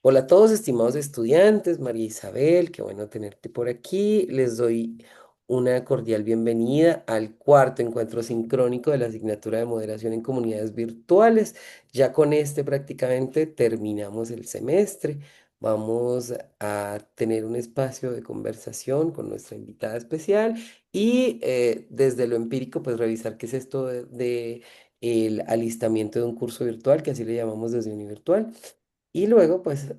Hola a todos, estimados estudiantes, María Isabel, qué bueno tenerte por aquí. Les doy una cordial bienvenida al cuarto encuentro sincrónico de la asignatura de moderación en comunidades virtuales. Ya con este prácticamente terminamos el semestre. Vamos a tener un espacio de conversación con nuestra invitada especial y desde lo empírico, pues revisar qué es esto de el alistamiento de un curso virtual, que así le llamamos desde Univirtual. Y luego, pues,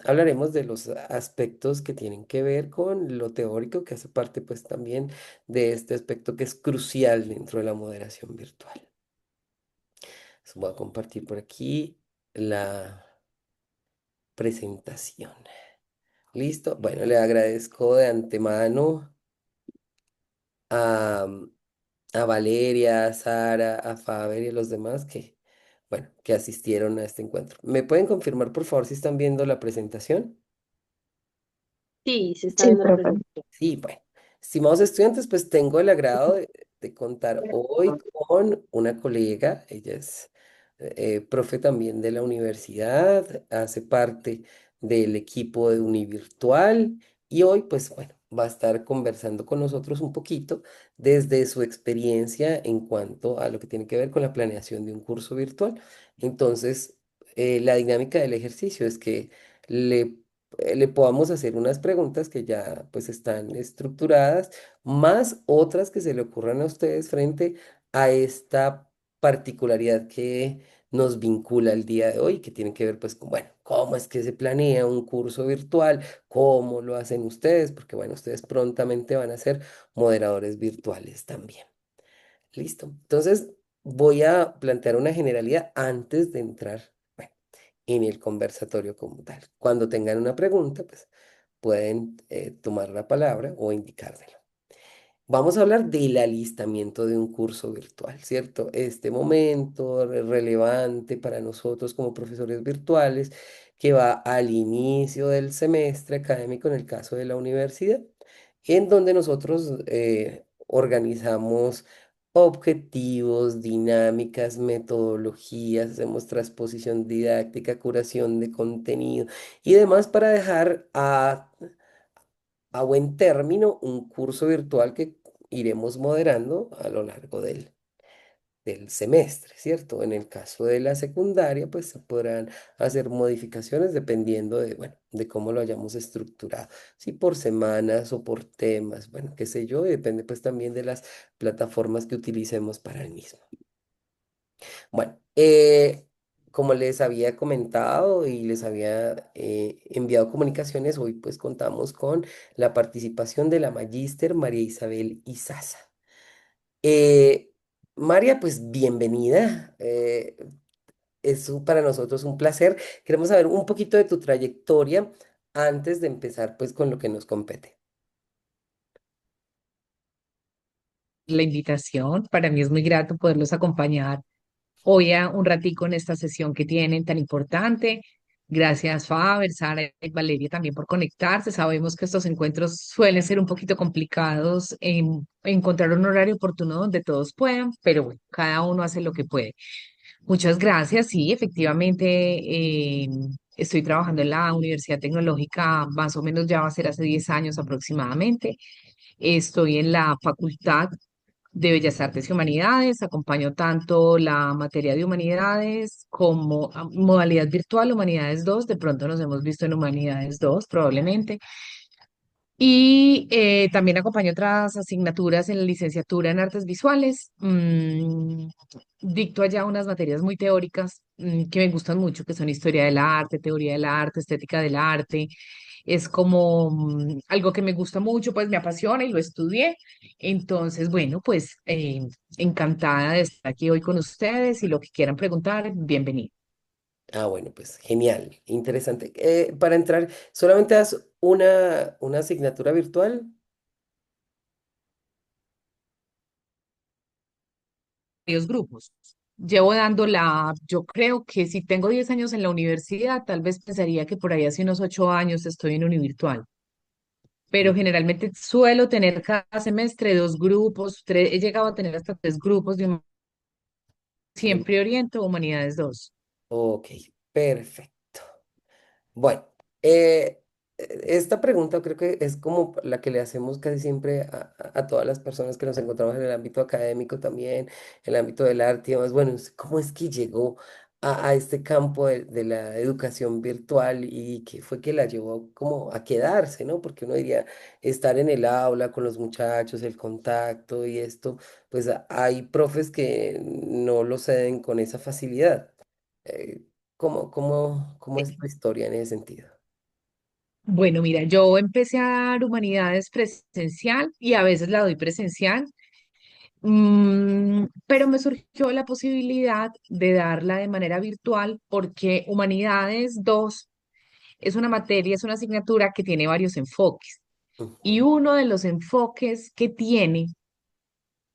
hablaremos de los aspectos que tienen que ver con lo teórico, que hace parte, pues, también de este aspecto que es crucial dentro de la moderación virtual. Voy a compartir por aquí la presentación. ¿Listo? Bueno, le agradezco de antemano a, a Valeria, a Sara, a Faber y a los demás que, bueno, que asistieron a este encuentro. ¿Me pueden confirmar, por favor, si están viendo la presentación? Sí, se está Sí, viendo la profe. presentación. Sí, bueno, estimados estudiantes, pues tengo el agrado de contar hoy con una colega, ella es profe también de la universidad, hace parte del equipo de Univirtual y hoy, pues bueno, va a estar conversando con nosotros un poquito desde su experiencia en cuanto a lo que tiene que ver con la planeación de un curso virtual. Entonces, la dinámica del ejercicio es que le le podamos hacer unas preguntas que ya pues están estructuradas, más otras que se le ocurran a ustedes frente a esta particularidad que nos vincula el día de hoy, que tiene que ver pues con, bueno, cómo es que se planea un curso virtual, cómo lo hacen ustedes, porque bueno, ustedes prontamente van a ser moderadores virtuales también. Listo. Entonces, voy a plantear una generalidad antes de entrar, bueno, en el conversatorio como tal. Cuando tengan una pregunta, pues pueden tomar la palabra o indicármelo. Vamos a hablar del alistamiento de un curso virtual, ¿cierto? Este momento relevante para nosotros como profesores virtuales que va al inicio del semestre académico en el caso de la universidad, en donde nosotros organizamos objetivos, dinámicas, metodologías, hacemos transposición didáctica, curación de contenido y demás para dejar a buen término un curso virtual que iremos moderando a lo largo del semestre, ¿cierto? En el caso de la secundaria, pues se podrán hacer modificaciones dependiendo de, bueno, de cómo lo hayamos estructurado, si por semanas o por temas, bueno, qué sé yo, y depende pues también de las plataformas que utilicemos para el mismo. Bueno, como les había comentado y les había enviado comunicaciones, hoy pues contamos con la participación de la magíster María Isabel Izaza. Eh, María, pues bienvenida. Para nosotros un placer. Queremos saber un poquito de tu trayectoria antes de empezar pues con lo que nos compete. La invitación. Para mí es muy grato poderlos acompañar hoy a un ratico en esta sesión que tienen tan importante. Gracias, Faber, Sara y Valeria también por conectarse. Sabemos que estos encuentros suelen ser un poquito complicados en encontrar un horario oportuno donde todos puedan, pero bueno, cada uno hace lo que puede. Muchas gracias. Sí, efectivamente, estoy trabajando en la Universidad Tecnológica, más o menos ya va a ser hace 10 años aproximadamente. Estoy en la Facultad de Bellas Artes y Humanidades, acompaño tanto la materia de Humanidades como modalidad virtual, Humanidades 2. De pronto nos hemos visto en Humanidades 2 probablemente. Y también acompaño otras asignaturas en la licenciatura en artes visuales. Dicto allá unas materias muy teóricas que me gustan mucho, que son historia del arte, teoría del arte, estética del arte. Es como algo que me gusta mucho, pues me apasiona y lo estudié. Entonces, bueno, pues encantada de estar aquí hoy con ustedes y lo que quieran preguntar, bienvenido. Ah, bueno, pues genial, interesante. Para entrar, ¿solamente das una asignatura virtual? Varios grupos. Llevo dándola, yo creo que si tengo 10 años en la universidad, tal vez pensaría que por ahí hace unos 8 años estoy en univirtual, pero generalmente suelo tener cada semestre dos grupos, he llegado a tener hasta tres grupos De- siempre oriento Humanidades 2. Ok, perfecto. Bueno, esta pregunta creo que es como la que le hacemos casi siempre a todas las personas que nos encontramos en el ámbito académico también, en el ámbito del arte y demás. Bueno, ¿cómo es que llegó a este campo de la educación virtual y qué fue que la llevó como a quedarse, ¿no? Porque uno diría, estar en el aula con los muchachos, el contacto y esto, pues hay profes que no lo ceden con esa facilidad. Eh, ¿cómo es tu historia en ese sentido? Bueno, mira, yo empecé a dar humanidades presencial y a veces la doy presencial, pero me surgió la posibilidad de darla de manera virtual porque humanidades 2 es una materia, es una asignatura que tiene varios enfoques. Y Ujú, uno de los enfoques que tiene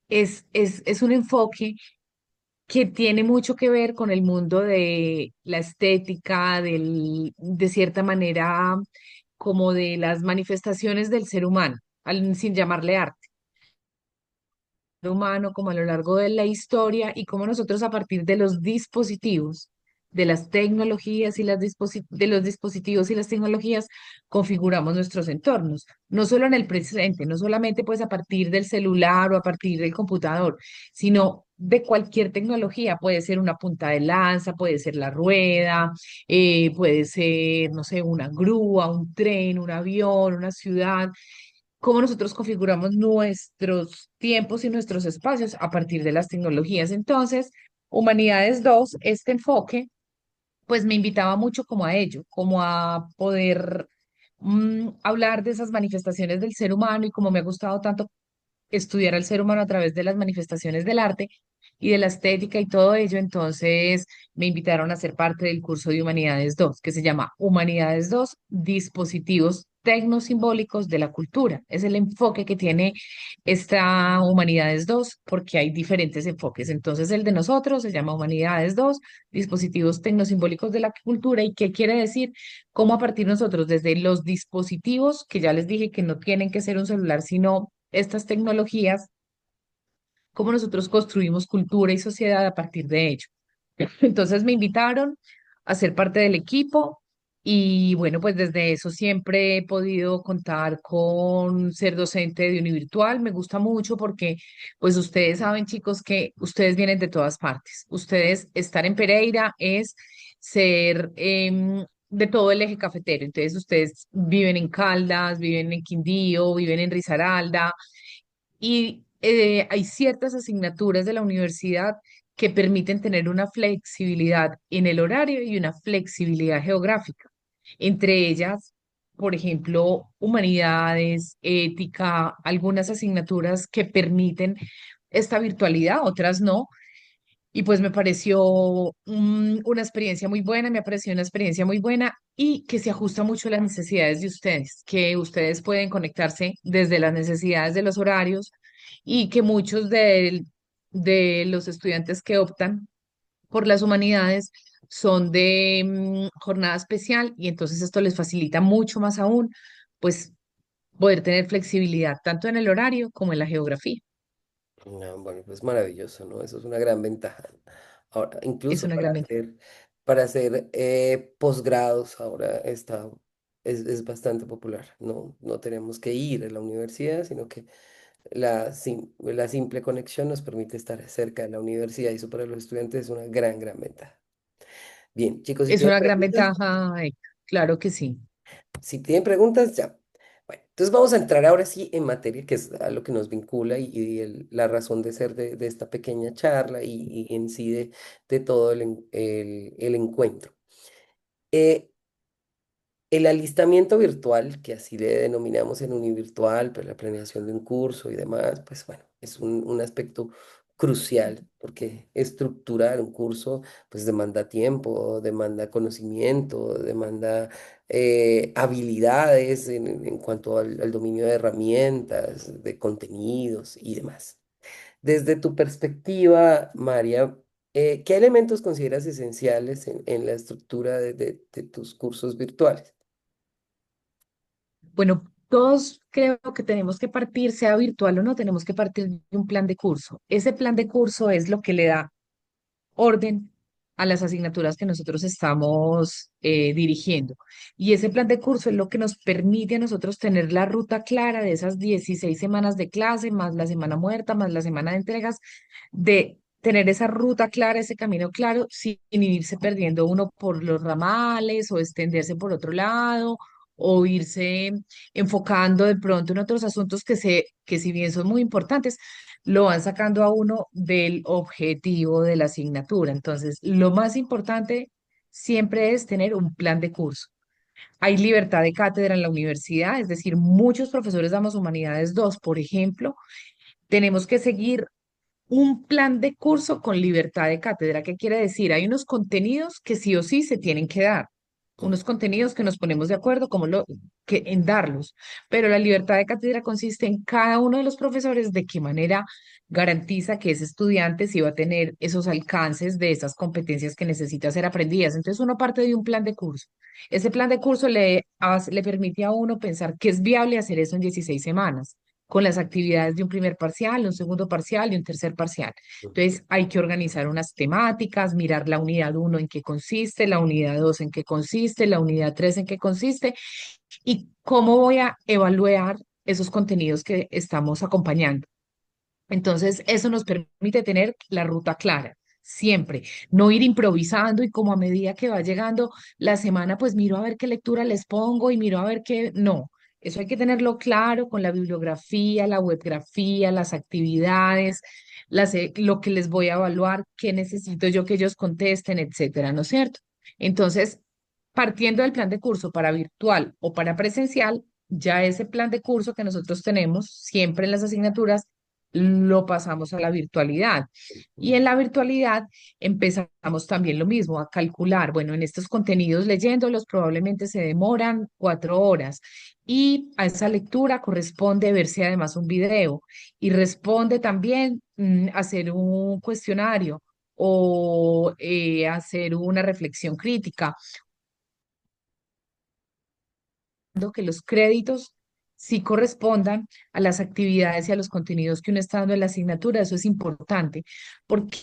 es un enfoque que tiene mucho que ver con el mundo de la estética, de cierta manera, como de las manifestaciones del ser humano, sin llamarle arte humano, como a lo largo de la historia y cómo nosotros a partir de los dispositivos, de las tecnologías y de los dispositivos y las tecnologías configuramos nuestros entornos, no solo en el presente, no solamente pues a partir del celular o a partir del computador, sino de cualquier tecnología, puede ser una punta de lanza, puede ser la rueda, puede ser, no sé, una grúa, un tren, un avión, una ciudad, cómo nosotros configuramos nuestros tiempos y nuestros espacios a partir de las tecnologías. Entonces, Humanidades 2 este enfoque, pues me invitaba mucho como a ello, como a poder hablar de esas manifestaciones del ser humano y como me ha gustado tanto estudiar al ser humano a través de las manifestaciones del arte y de la estética y todo ello, entonces me invitaron a ser parte del curso de Humanidades 2 que se llama Humanidades 2 Dispositivos Tecnosimbólicos de la Cultura. Es el enfoque que tiene esta Humanidades 2 porque hay diferentes enfoques. Entonces, el de nosotros se llama Humanidades 2 Dispositivos Tecnosimbólicos de la Cultura. ¿Y qué quiere decir? Cómo a partir de nosotros, desde los dispositivos, que ya les dije que no tienen que ser un celular, sino estas tecnologías, cómo nosotros construimos cultura y sociedad a partir de ello. Entonces me invitaron a ser parte del equipo y bueno, pues desde eso siempre he podido contar con ser docente de Univirtual. Me gusta mucho porque pues ustedes saben, chicos, que ustedes vienen de todas partes. Ustedes estar en Pereira es ser de todo el eje cafetero. Entonces ustedes viven en Caldas, viven en Quindío, viven en Risaralda y hay ciertas asignaturas de la universidad que permiten tener una flexibilidad en el horario y una flexibilidad geográfica. Entre ellas, por ejemplo, humanidades, ética, algunas asignaturas que permiten esta virtualidad, otras no. Y pues me pareció una experiencia muy buena, me pareció una experiencia muy buena y que se ajusta mucho a las necesidades de ustedes, que ustedes pueden conectarse desde las necesidades de los horarios y que muchos de los estudiantes que optan por las humanidades son de jornada especial y entonces esto les facilita mucho más aún, pues poder tener flexibilidad tanto en el horario como en la geografía. No, bueno, pues maravilloso, ¿no? Eso es una gran ventaja. Ahora, Es incluso una gran ventaja. para hacer posgrados, ahora es bastante popular. No tenemos que ir a la universidad, sino que la simple conexión nos permite estar cerca de la universidad y eso para los estudiantes es una gran ventaja. Bien, chicos, si Es tienen una gran preguntas, ventaja, claro que sí. ya. Bueno, entonces vamos a entrar ahora sí en materia, que es a lo que nos vincula y la razón de ser de esta pequeña charla y en sí de todo el encuentro. Eh, el alistamiento virtual, que así le denominamos en Univirtual, pues la planeación de un curso y demás, pues bueno, es un aspecto crucial porque estructurar un curso pues demanda tiempo, demanda conocimiento, demanda habilidades en cuanto al dominio de herramientas, de contenidos y demás. Desde tu perspectiva, María, ¿qué elementos consideras esenciales en la estructura de tus cursos virtuales? Bueno, todos creo que tenemos que partir, sea virtual o no, tenemos que partir de un plan de curso. Ese plan de curso es lo que le da orden a las asignaturas que nosotros estamos dirigiendo. Y ese plan de curso es lo que nos permite a nosotros tener la ruta clara de esas 16 semanas de clase, más la semana muerta, más la semana de entregas, de tener esa ruta clara, ese camino claro, sin irse perdiendo uno por los ramales o extenderse por otro lado o irse enfocando de pronto en otros asuntos que si bien son muy importantes, lo van sacando a uno del objetivo de la asignatura. Entonces, lo más importante siempre es tener un plan de curso. Hay libertad de cátedra en la universidad, es decir, muchos profesores damos Humanidades 2, por ejemplo, tenemos que seguir un plan de curso con libertad de cátedra. ¿Qué quiere decir? Hay unos contenidos que sí o sí se tienen que dar, unos contenidos que nos ponemos de acuerdo en darlos, pero la libertad de cátedra consiste en cada uno de los profesores de qué manera garantiza que ese estudiante sí va a tener esos alcances de esas competencias que necesita ser aprendidas. Entonces uno parte de un plan de curso. Ese plan de curso le permite a uno pensar que es viable hacer eso en 16 semanas con las actividades de un primer parcial, un segundo parcial y un tercer parcial. Entonces, hay que organizar unas temáticas, mirar la unidad uno en qué consiste, la unidad 2 en qué consiste, la unidad 3 en qué consiste y cómo voy a evaluar esos contenidos que estamos acompañando. Entonces, eso nos permite tener la ruta clara. Siempre, no ir improvisando y como a medida que va llegando la semana, pues miro a ver qué lectura les pongo y miro a ver qué, no, eso hay que tenerlo claro con la bibliografía, la webgrafía, las actividades, lo que les voy a evaluar, qué necesito yo que ellos contesten, etcétera, ¿no es cierto? Entonces, partiendo del plan de curso para virtual o para presencial, ya ese plan de curso que nosotros tenemos siempre en las asignaturas lo pasamos a la virtualidad. Y en la virtualidad empezamos también lo mismo, a calcular, bueno, en estos contenidos leyéndolos probablemente se demoran 4 horas y a esa lectura corresponde verse además un video y responde también hacer un cuestionario o hacer una reflexión crítica que los créditos sí correspondan a las actividades y a los contenidos que uno está dando en la asignatura. Eso es importante, porque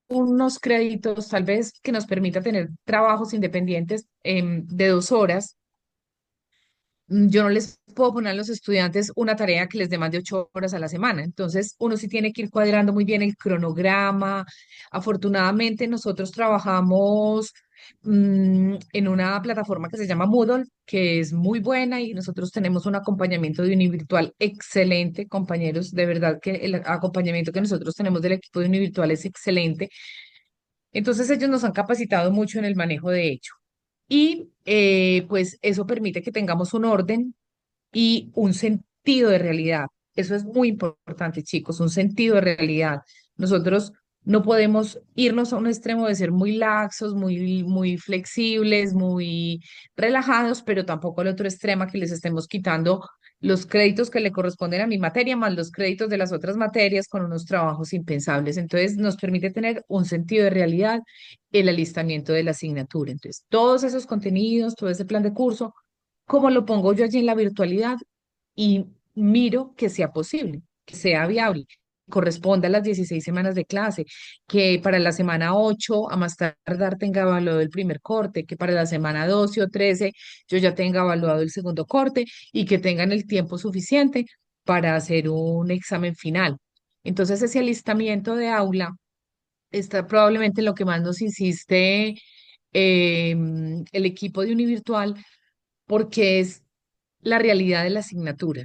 unos créditos tal vez que nos permita tener trabajos independientes de 2 horas. Yo no les puedo poner a los estudiantes una tarea que les demande 8 horas a la semana. Entonces, uno sí tiene que ir cuadrando muy bien el cronograma. Afortunadamente, nosotros trabajamos en una plataforma que se llama Moodle, que es muy buena y nosotros tenemos un acompañamiento de Univirtual excelente, compañeros. De verdad que el acompañamiento que nosotros tenemos del equipo de Univirtual es excelente. Entonces, ellos nos han capacitado mucho en el manejo de ello. Y pues eso permite que tengamos un orden y un sentido de realidad. Eso es muy importante, chicos, un sentido de realidad. Nosotros no podemos irnos a un extremo de ser muy laxos, muy flexibles, muy relajados, pero tampoco al otro extremo que les estemos quitando los créditos que le corresponden a mi materia, más los créditos de las otras materias con unos trabajos impensables. Entonces, nos permite tener un sentido de realidad el alistamiento de la asignatura. Entonces, todos esos contenidos, todo ese plan de curso, ¿cómo lo pongo yo allí en la virtualidad? Y miro que sea posible, que sea viable, corresponda a las 16 semanas de clase, que para la semana 8 a más tardar tenga evaluado el primer corte, que para la semana 12 o 13 yo ya tenga evaluado el segundo corte y que tengan el tiempo suficiente para hacer un examen final. Entonces, ese alistamiento de aula está probablemente en lo que más nos insiste el equipo de Univirtual, porque es la realidad de la asignatura.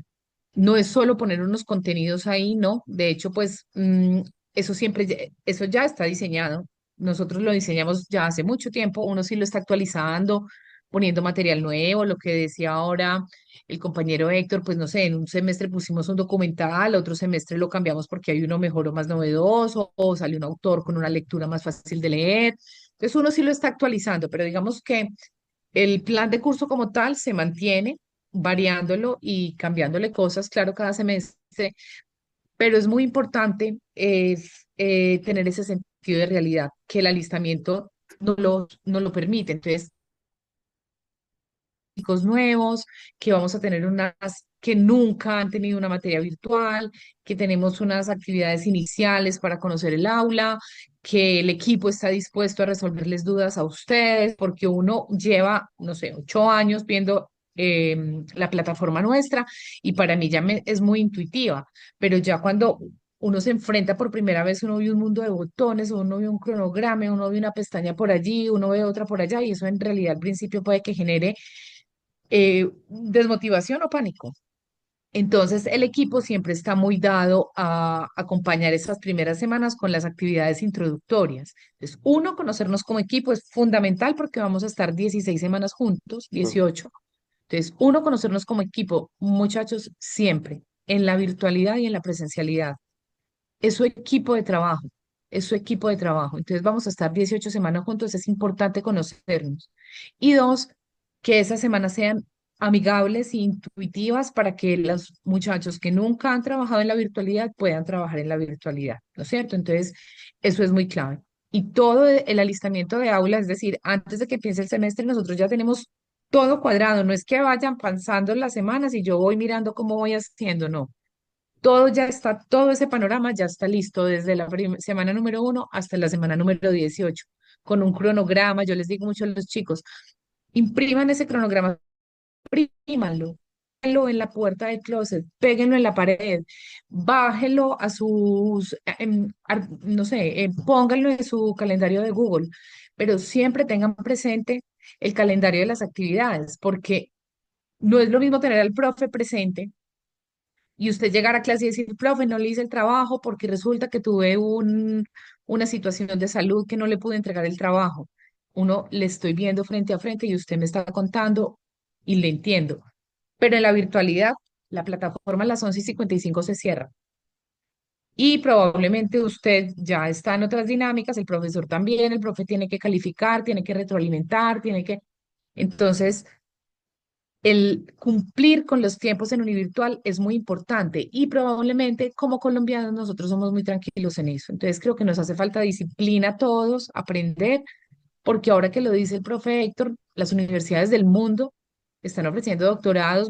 No es solo poner unos contenidos ahí, no. De hecho, pues eso eso ya está diseñado. Nosotros lo diseñamos ya hace mucho tiempo. Uno sí lo está actualizando, poniendo material nuevo. Lo que decía ahora el compañero Héctor, pues no sé, en un semestre pusimos un documental, otro semestre lo cambiamos porque hay uno mejor o más novedoso, o salió un autor con una lectura más fácil de leer. Entonces uno sí lo está actualizando, pero digamos que el plan de curso como tal se mantiene, variándolo y cambiándole cosas, claro, cada semestre, pero es muy importante tener ese sentido de realidad, que el alistamiento no lo permite. Entonces, chicos nuevos, que vamos a tener unas que nunca han tenido una materia virtual, que tenemos unas actividades iniciales para conocer el aula, que el equipo está dispuesto a resolverles dudas a ustedes, porque uno lleva, no sé, 8 años viendo la plataforma nuestra y para mí es muy intuitiva, pero ya cuando uno se enfrenta por primera vez, uno ve un mundo de botones, uno ve un cronograma, uno ve una pestaña por allí, uno ve otra por allá, y eso en realidad al principio puede que genere desmotivación o pánico. Entonces, el equipo siempre está muy dado a acompañar esas primeras semanas con las actividades introductorias. Entonces, uno, conocernos como equipo es fundamental porque vamos a estar 16 semanas juntos, Mm. 18. Entonces, uno, conocernos como equipo, muchachos, siempre, en la virtualidad y en la presencialidad. Es su equipo de trabajo, es su equipo de trabajo. Entonces, vamos a estar 18 semanas juntos, es importante conocernos. Y dos, que esas semanas sean amigables e intuitivas para que los muchachos que nunca han trabajado en la virtualidad puedan trabajar en la virtualidad, ¿no es cierto? Entonces, eso es muy clave. Y todo el alistamiento de aula, es decir, antes de que empiece el semestre, nosotros ya tenemos todo cuadrado. No es que vayan pasando las semanas y yo voy mirando cómo voy haciendo, no. Todo ya está, todo ese panorama ya está listo desde la semana número 1 hasta la semana número 18 con un cronograma. Yo les digo mucho a los chicos, impriman ese cronograma, imprímanlo, péguenlo en la puerta del closet, péguenlo en la pared, bájenlo a sus, no sé, pónganlo en su calendario de Google, pero siempre tengan presente el calendario de las actividades, porque no es lo mismo tener al profe presente y usted llegar a clase y decir, profe, no le hice el trabajo porque resulta que tuve una situación de salud que no le pude entregar el trabajo. Uno le estoy viendo frente a frente y usted me está contando y le entiendo. Pero en la virtualidad, la plataforma a las 11:55 se cierra. Y probablemente usted ya está en otras dinámicas, el profesor también, el profe tiene que calificar, tiene que retroalimentar, tiene que... Entonces, el cumplir con los tiempos en univirtual es muy importante y probablemente como colombianos nosotros somos muy tranquilos en eso. Entonces creo que nos hace falta disciplina a todos, aprender, porque ahora que lo dice el profe Héctor, las universidades del mundo están ofreciendo doctorados,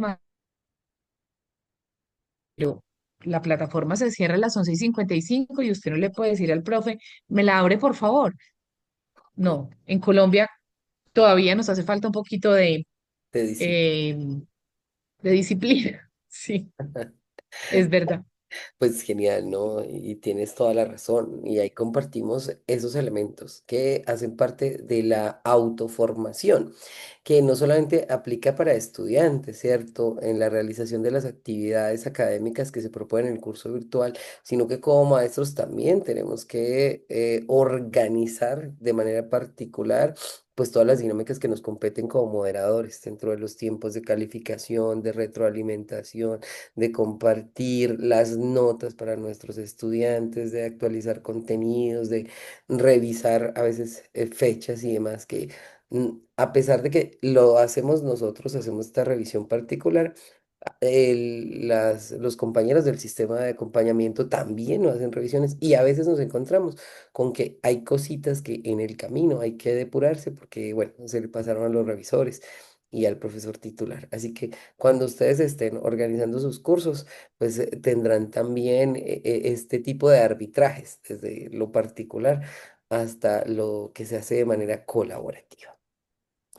pero la plataforma se cierra a las 11:55 y usted no le puede decir al profe, me la abre por favor. No, en Colombia todavía nos hace falta un poquito Te dice. eh, de disciplina. Sí, es verdad. Pues genial, ¿no? Y tienes toda la razón. Y ahí compartimos esos elementos que hacen parte de la autoformación, que no solamente aplica para estudiantes, ¿cierto? En la realización de las actividades académicas que se proponen en el curso virtual, sino que como maestros también tenemos que organizar de manera particular. Pues todas las dinámicas que nos competen como moderadores dentro de los tiempos de calificación, de retroalimentación, de compartir las notas para nuestros estudiantes, de actualizar contenidos, de revisar a veces fechas y demás, que a pesar de que lo hacemos nosotros, hacemos esta revisión particular, los compañeros del sistema de acompañamiento también nos hacen revisiones y a veces nos encontramos con que hay cositas que en el camino hay que depurarse porque, bueno, se le pasaron a los revisores y al profesor titular. Así que cuando ustedes estén organizando sus cursos, pues tendrán también este tipo de arbitrajes, desde lo particular hasta lo que se hace de manera colaborativa.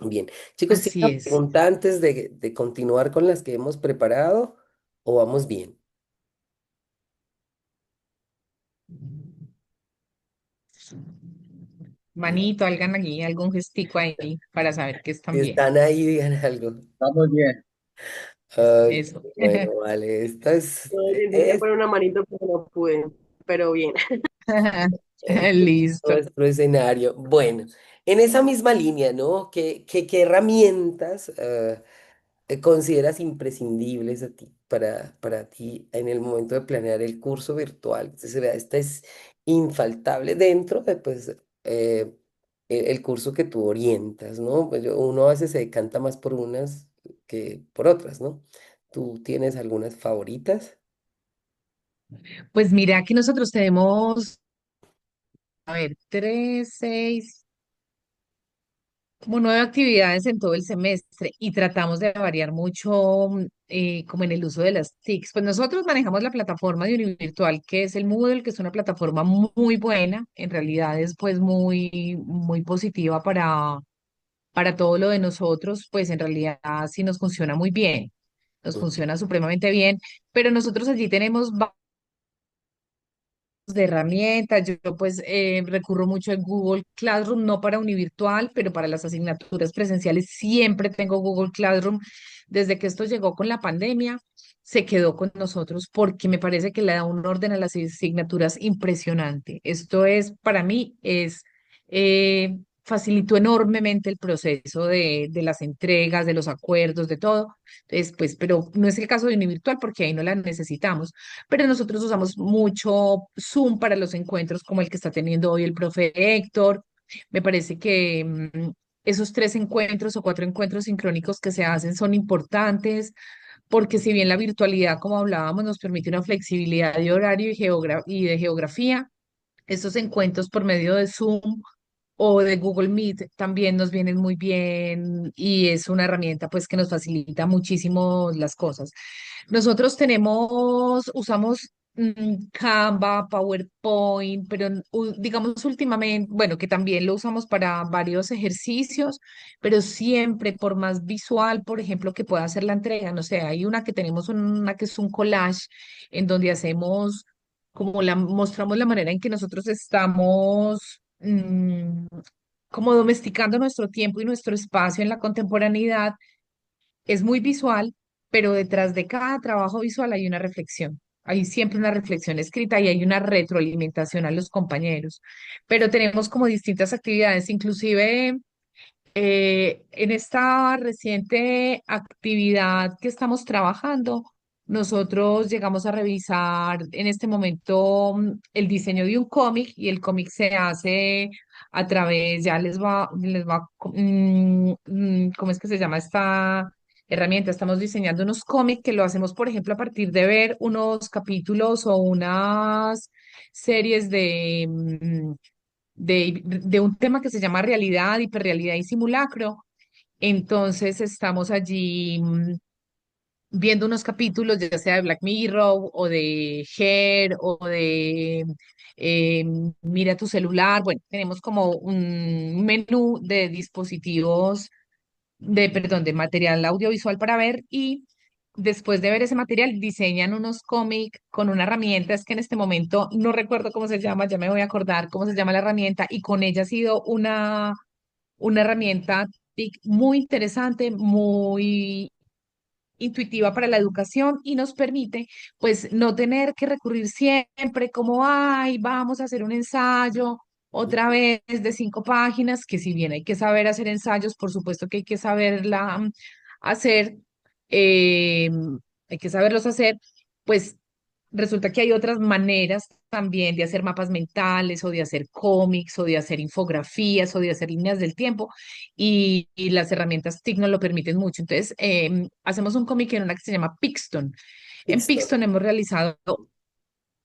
Bien, chicos, ¿tienen Así una es. pregunta antes de continuar con las que hemos preparado o vamos bien? Manito, hagan aquí algún gestico ahí para saber que Si están bien. están ahí, digan algo. Vamos bien. Ok, Eso. bueno, vale, esta Yo intenté poner una manito, pero no pude, pero bien. este es Listo. nuestro escenario. Bueno, en esa misma línea, ¿no? ¿Qué herramientas consideras imprescindibles a ti, para ti en el momento de planear el curso virtual? Es decir, esta es infaltable dentro de pues, el curso que tú orientas, ¿no? Pues uno a veces se decanta más por unas que por otras, ¿no? ¿Tú tienes algunas favoritas? Pues mira que nosotros tenemos, a ver, 3, 6, como 9 actividades en todo el semestre y tratamos de variar mucho como en el uso de las TICs. Pues nosotros manejamos la plataforma de Univirtual, que es el Moodle, que es una plataforma muy buena, en realidad es pues muy positiva para todo lo de nosotros, pues en realidad sí nos funciona muy bien, nos Ujú. funciona supremamente bien, pero nosotros allí tenemos de herramientas. Yo, pues recurro mucho en Google Classroom, no para Univirtual, pero para las asignaturas presenciales siempre tengo Google Classroom. Desde que esto llegó con la pandemia, se quedó con nosotros porque me parece que le da un orden a las asignaturas impresionante. Esto es, para mí, facilitó enormemente el proceso de las entregas, de los acuerdos, de todo. Entonces, pues, pero no es el caso de Univirtual porque ahí no la necesitamos, pero nosotros usamos mucho Zoom para los encuentros como el que está teniendo hoy el profe Héctor. Me parece que esos 3 encuentros o 4 encuentros sincrónicos que se hacen son importantes porque si bien la virtualidad, como hablábamos, nos permite una flexibilidad de horario y de geografía, estos encuentros por medio de Zoom o de Google Meet también nos vienen muy bien y es una herramienta pues que nos facilita muchísimo las cosas. Nosotros usamos Canva, PowerPoint, pero digamos últimamente, bueno, que también lo usamos para varios ejercicios, pero siempre por más visual, por ejemplo, que pueda hacer la entrega. No sé, hay una que tenemos, una que es un collage en donde hacemos mostramos la manera en que nosotros estamos como domesticando nuestro tiempo y nuestro espacio en la contemporaneidad. Es muy visual, pero detrás de cada trabajo visual hay una reflexión. Hay siempre una reflexión escrita y hay una retroalimentación a los compañeros. Pero tenemos como distintas actividades, inclusive en esta reciente actividad que estamos trabajando, nosotros llegamos a revisar en este momento el diseño de un cómic y el cómic se hace a través, ya ¿cómo es que se llama esta herramienta? Estamos diseñando unos cómics que lo hacemos, por ejemplo, a partir de ver unos capítulos o unas series de un tema que se llama realidad, hiperrealidad y simulacro. Entonces estamos allí viendo unos capítulos, ya sea de Black Mirror o de Her o de eh, Mira tu celular. Bueno, tenemos como un menú de dispositivos perdón, de material audiovisual para ver y después de ver ese material diseñan unos cómics con una herramienta, es que en este momento no recuerdo cómo se llama, ya me voy a acordar cómo se llama la herramienta y con ella ha sido una herramienta TIC muy interesante, muy intuitiva para la educación y nos permite pues no tener que recurrir siempre como, ay, vamos a hacer un ensayo otra vez de 5 páginas, que si bien hay que saber hacer ensayos, por supuesto que hay que saberla hacer, eh, hay que saberlos hacer, pues resulta que hay otras maneras también de hacer mapas mentales o de hacer cómics o de hacer infografías o de hacer líneas del tiempo y las herramientas TIC nos lo permiten mucho. Entonces, hacemos un cómic en una que se llama Pixton. En Listo. Pixton hemos realizado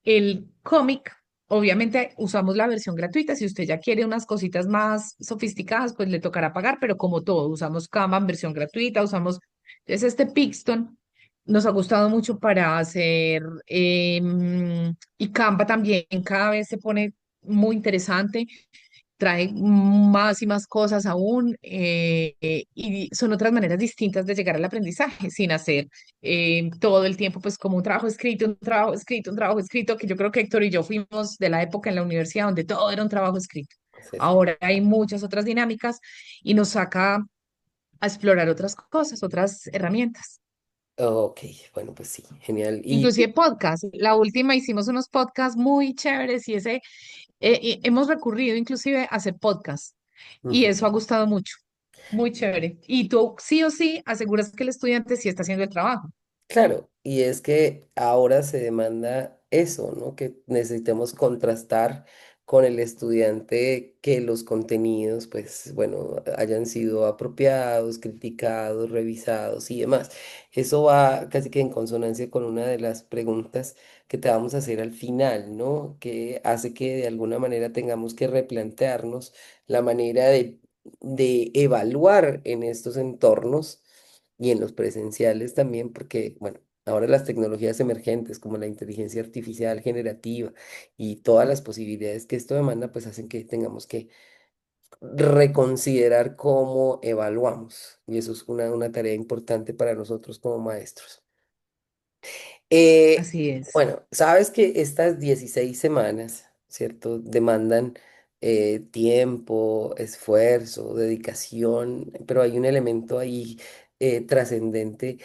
el cómic. Obviamente usamos la versión gratuita. Si usted ya quiere unas cositas más sofisticadas, pues le tocará pagar, pero como todo, usamos Canva en versión gratuita, usamos. Entonces, este Pixton nos ha gustado mucho para hacer, y Canva también cada vez se pone muy interesante, trae más y más cosas aún, y son otras maneras distintas de llegar al aprendizaje sin hacer todo el tiempo pues como un trabajo escrito, un trabajo escrito, un trabajo escrito, que yo creo que Héctor y yo fuimos de la época en la universidad donde todo era un trabajo escrito. Sí, sí. Ahora hay muchas otras dinámicas y nos saca a explorar otras cosas, otras herramientas. Ok, bueno, pues sí, genial. Inclusive podcast. La última hicimos unos podcasts muy chéveres y hemos recurrido inclusive a hacer podcast y Ujú. eso ha gustado mucho. Muy chévere. Y tú sí o sí aseguras que el estudiante sí está haciendo el trabajo. Claro, y es que ahora se demanda eso, ¿no? Que necesitemos contrastar con el estudiante que los contenidos, pues, bueno, hayan sido apropiados, criticados, revisados y demás. Eso va casi que en consonancia con una de las preguntas que te vamos a hacer al final, ¿no? Que hace que de alguna manera tengamos que replantearnos la manera de de evaluar en estos entornos y en los presenciales también, porque, bueno, ahora las tecnologías emergentes como la inteligencia artificial generativa y todas las posibilidades que esto demanda, pues hacen que tengamos que reconsiderar cómo evaluamos. Y eso es una tarea importante para nosotros como maestros. Eh, Así es. bueno, sabes que estas 16 semanas, ¿cierto? Demandan tiempo, esfuerzo, dedicación, pero hay un elemento ahí trascendente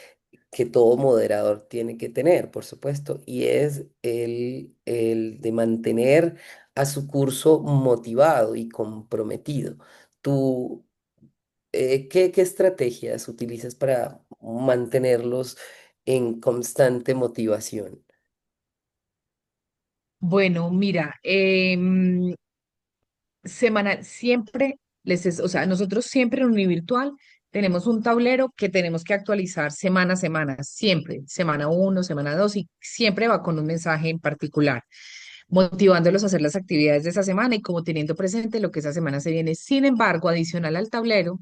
que todo moderador tiene que tener, por supuesto, y es el de mantener a su curso motivado y comprometido. ¿Tú qué estrategias utilizas para mantenerlos en constante motivación? Bueno, mira, semanal, siempre o sea, nosotros siempre en Univirtual tenemos un tablero que tenemos que actualizar semana a semana, siempre, semana uno, semana dos, y siempre va con un mensaje en particular, motivándolos a hacer las actividades de esa semana y como teniendo presente lo que esa semana se viene. Sin embargo, adicional al tablero,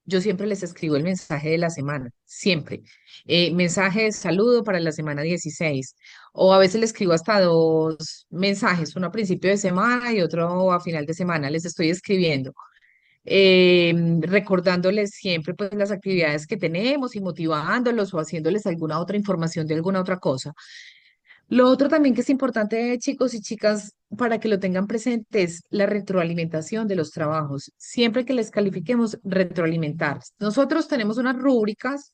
yo siempre les escribo el mensaje de la semana, siempre. Mensaje de saludo para la semana 16. O a veces les escribo hasta dos mensajes, uno a principio de semana y otro a final de semana. Les estoy escribiendo, recordándoles siempre pues las actividades que tenemos y motivándolos o haciéndoles alguna otra información de alguna otra cosa. Lo otro también que es importante, chicos y chicas, para que lo tengan presente es la retroalimentación de los trabajos. Siempre que les califiquemos, retroalimentar. Nosotros tenemos unas rúbricas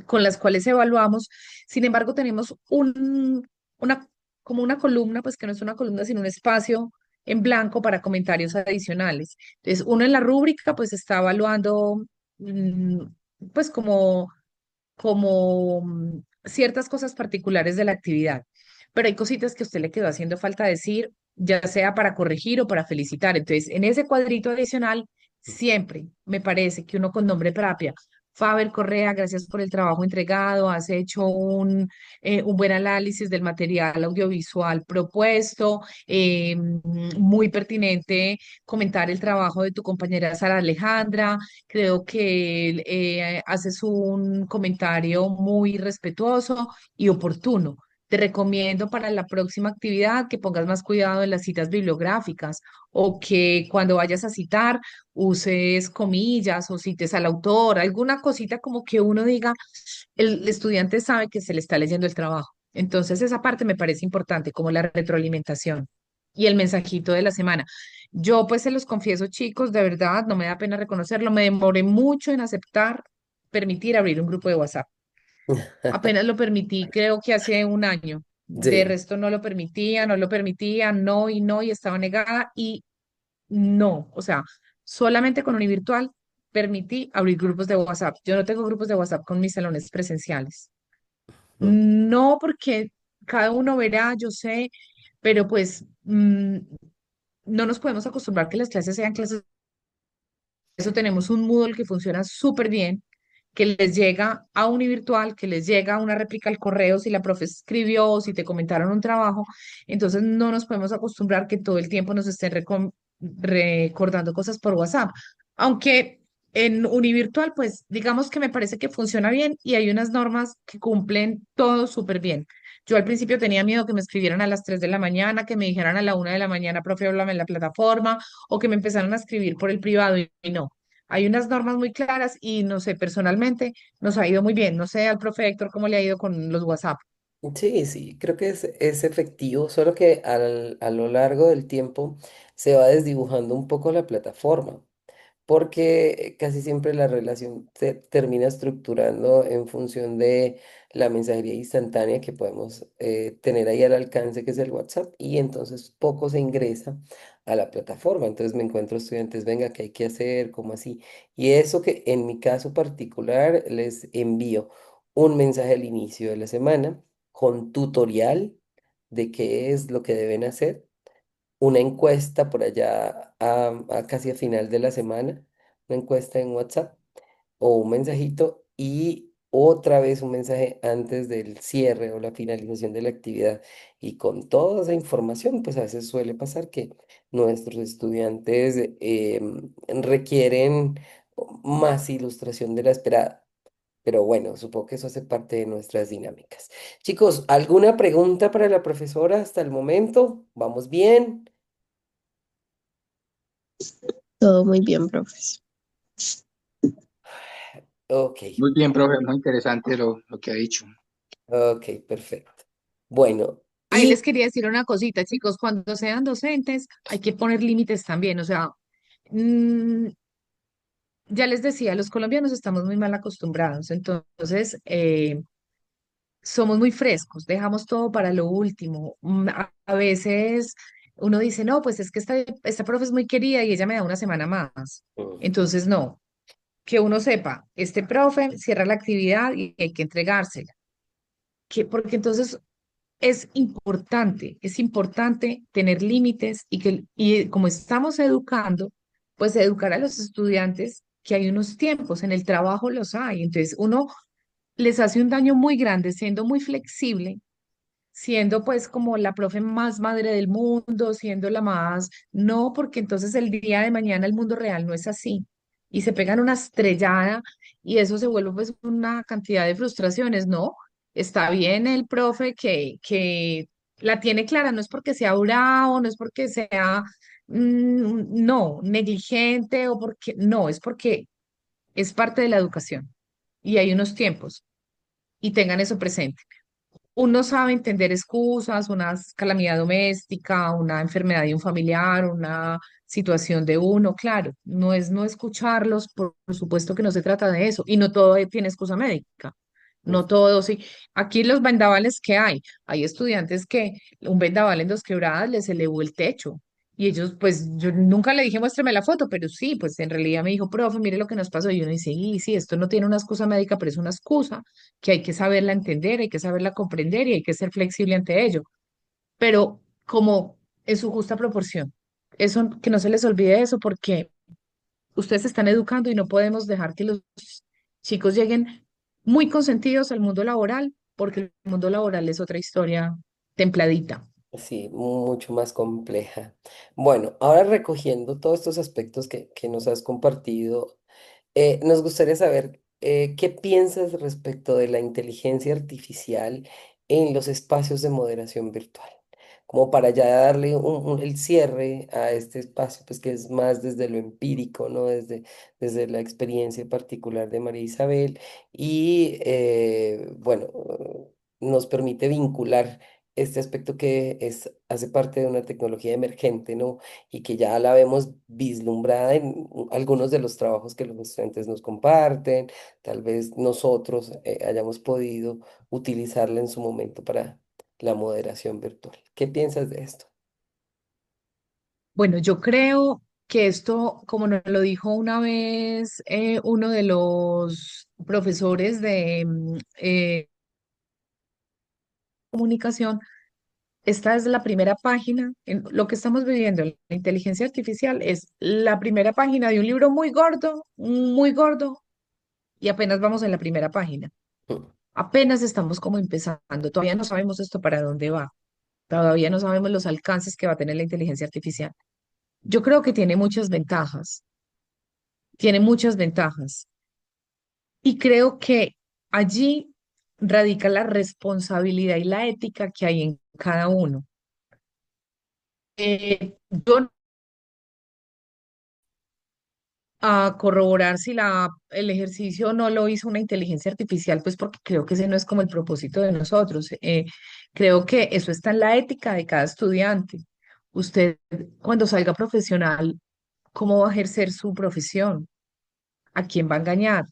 con las cuales evaluamos, sin embargo, tenemos una, como una columna, pues que no es una columna, sino un espacio en blanco para comentarios adicionales. Entonces, uno en la rúbrica, pues está evaluando, mm, pues como ciertas cosas particulares de la actividad, pero hay cositas que a usted le quedó haciendo falta decir, ya sea para corregir o para felicitar. Entonces, en ese cuadrito adicional, siempre me parece que uno con nombre propia, Faber Correa, gracias por el trabajo entregado, has hecho un buen análisis del material audiovisual propuesto, muy pertinente comentar el trabajo de tu compañera Sara Alejandra. Creo que haces un comentario muy respetuoso y oportuno. Te recomiendo para la próxima actividad que pongas más cuidado en las citas bibliográficas o que cuando vayas a citar uses comillas o cites al autor, alguna cosita como que uno diga, el estudiante sabe que se le está leyendo el trabajo. Entonces esa parte me parece importante, como la retroalimentación y el mensajito de la semana. Yo pues se los confieso, chicos, de verdad, no me da pena reconocerlo, me demoré mucho en aceptar, permitir abrir un grupo de WhatsApp. Apenas lo permití, creo que hace un año. De Sí. resto no lo permitía, no lo permitía, no y no, y estaba negada y no, o sea, solamente con Univirtual permití abrir grupos de WhatsApp. Yo no tengo grupos de WhatsApp con mis salones presenciales. Mm. No porque cada uno verá, yo sé, pero pues no nos podemos acostumbrar que las clases sean clases. Eso tenemos un Moodle que funciona súper bien, que les llega a Univirtual, que les llega una réplica al correo si la profe escribió o si te comentaron un trabajo. Entonces no nos podemos acostumbrar que todo el tiempo nos estén recordando cosas por WhatsApp. Aunque en Univirtual, pues digamos que me parece que funciona bien y hay unas normas que cumplen todo súper bien. Yo al principio tenía miedo que me escribieran a las 3 de la mañana, que me dijeran a la 1 de la mañana, profe, háblame en la plataforma, o que me empezaran a escribir por el privado y no. Hay unas normas muy claras y no sé, personalmente nos ha ido muy bien. No sé al profe Héctor cómo le ha ido con los WhatsApp. Sí, sí, creo que es efectivo, solo que a lo largo del tiempo se va desdibujando un poco la plataforma, porque casi siempre la relación se termina estructurando en función de la mensajería instantánea que podemos tener ahí al alcance, que es el WhatsApp, y entonces poco se ingresa a la plataforma. Entonces me encuentro estudiantes, venga, ¿qué hay que hacer? ¿Cómo así? Y eso que en mi caso particular les envío un mensaje al inicio de la semana con tutorial de qué es lo que deben hacer, una encuesta por allá a casi a final de la semana, una encuesta en WhatsApp o un mensajito y otra vez un mensaje antes del cierre o la finalización de la actividad. Y con toda esa información, pues a veces suele pasar que nuestros estudiantes requieren más ilustración de la esperada. Pero bueno, supongo que eso hace parte de nuestras dinámicas. Chicos, ¿alguna pregunta para la profesora hasta el momento? ¿Vamos bien? Todo muy bien, profesor. Ok, Muy bien, profe, muy interesante lo que ha dicho. ok, perfecto. Bueno, Ahí y les quería decir una cosita, chicos, cuando sean docentes hay que poner límites también, o sea, mm, ya les decía, los colombianos estamos muy mal acostumbrados, entonces somos muy frescos, dejamos todo para lo último. A veces uno dice, no, pues es que esta profe es muy querida y ella me da una semana más. mm, Entonces, no, que uno sepa, este profe cierra la actividad y hay que entregársela. Porque entonces es importante tener límites y como estamos educando, pues educar a los estudiantes que hay unos tiempos, en el trabajo los hay. Entonces, uno les hace un daño muy grande siendo muy flexible, siendo pues como la profe más madre del mundo, siendo la más, no, porque entonces el día de mañana el mundo real no es así. Y se pegan una estrellada y eso se vuelve pues una cantidad de frustraciones, ¿no? Está bien el profe que la tiene clara, no es porque sea bravo, no es porque sea, no, negligente o porque, no, es porque es parte de la educación y hay unos tiempos y tengan eso presente. Uno sabe entender excusas, una calamidad doméstica, una enfermedad de un familiar, una situación de uno, claro, no es no escucharlos, por supuesto que no se trata de eso, y no todo tiene excusa médica, mm, no todo, sí. Aquí los vendavales que hay estudiantes que un vendaval en Dos Quebradas les elevó el techo, y ellos, pues, yo nunca le dije muéstrame la foto, pero sí, pues en realidad me dijo, profe, mire lo que nos pasó, y uno dice, sí, sí, esto no tiene una excusa médica, pero es una excusa que hay que saberla entender, hay que saberla comprender y hay que ser flexible ante ello, pero como en su justa proporción. Eso, que no se les olvide eso porque ustedes se están educando y no podemos dejar que los chicos lleguen muy consentidos al mundo laboral, porque el mundo laboral es otra historia templadita. sí, mucho más compleja. Bueno, ahora recogiendo todos estos aspectos que nos has compartido, nos gustaría saber qué piensas respecto de la inteligencia artificial en los espacios de moderación virtual, como para ya darle el cierre a este espacio, pues que es más desde lo empírico, ¿no? Desde la experiencia particular de María Isabel y, bueno, nos permite vincular este aspecto que hace parte de una tecnología emergente, ¿no? Y que ya la vemos vislumbrada en algunos de los trabajos que los estudiantes nos comparten, tal vez nosotros hayamos podido utilizarla en su momento para la moderación virtual. ¿Qué piensas de esto? Bueno, yo creo que esto, como nos lo dijo una vez uno de los profesores de comunicación, esta es la primera página, en lo que estamos viviendo, la inteligencia artificial es la primera página de un libro muy gordo, y apenas vamos en la primera página. Mm, Apenas estamos como empezando, todavía no sabemos esto para dónde va, todavía no sabemos los alcances que va a tener la inteligencia artificial. Yo creo que tiene muchas ventajas, y creo que allí radica la responsabilidad y la ética que hay en cada uno. Yo a corroborar si el ejercicio no lo hizo una inteligencia artificial, pues porque creo que ese no es como el propósito de nosotros. Creo que eso está en la ética de cada estudiante. Usted, cuando salga profesional, ¿cómo va a ejercer su profesión? ¿A quién va a engañar?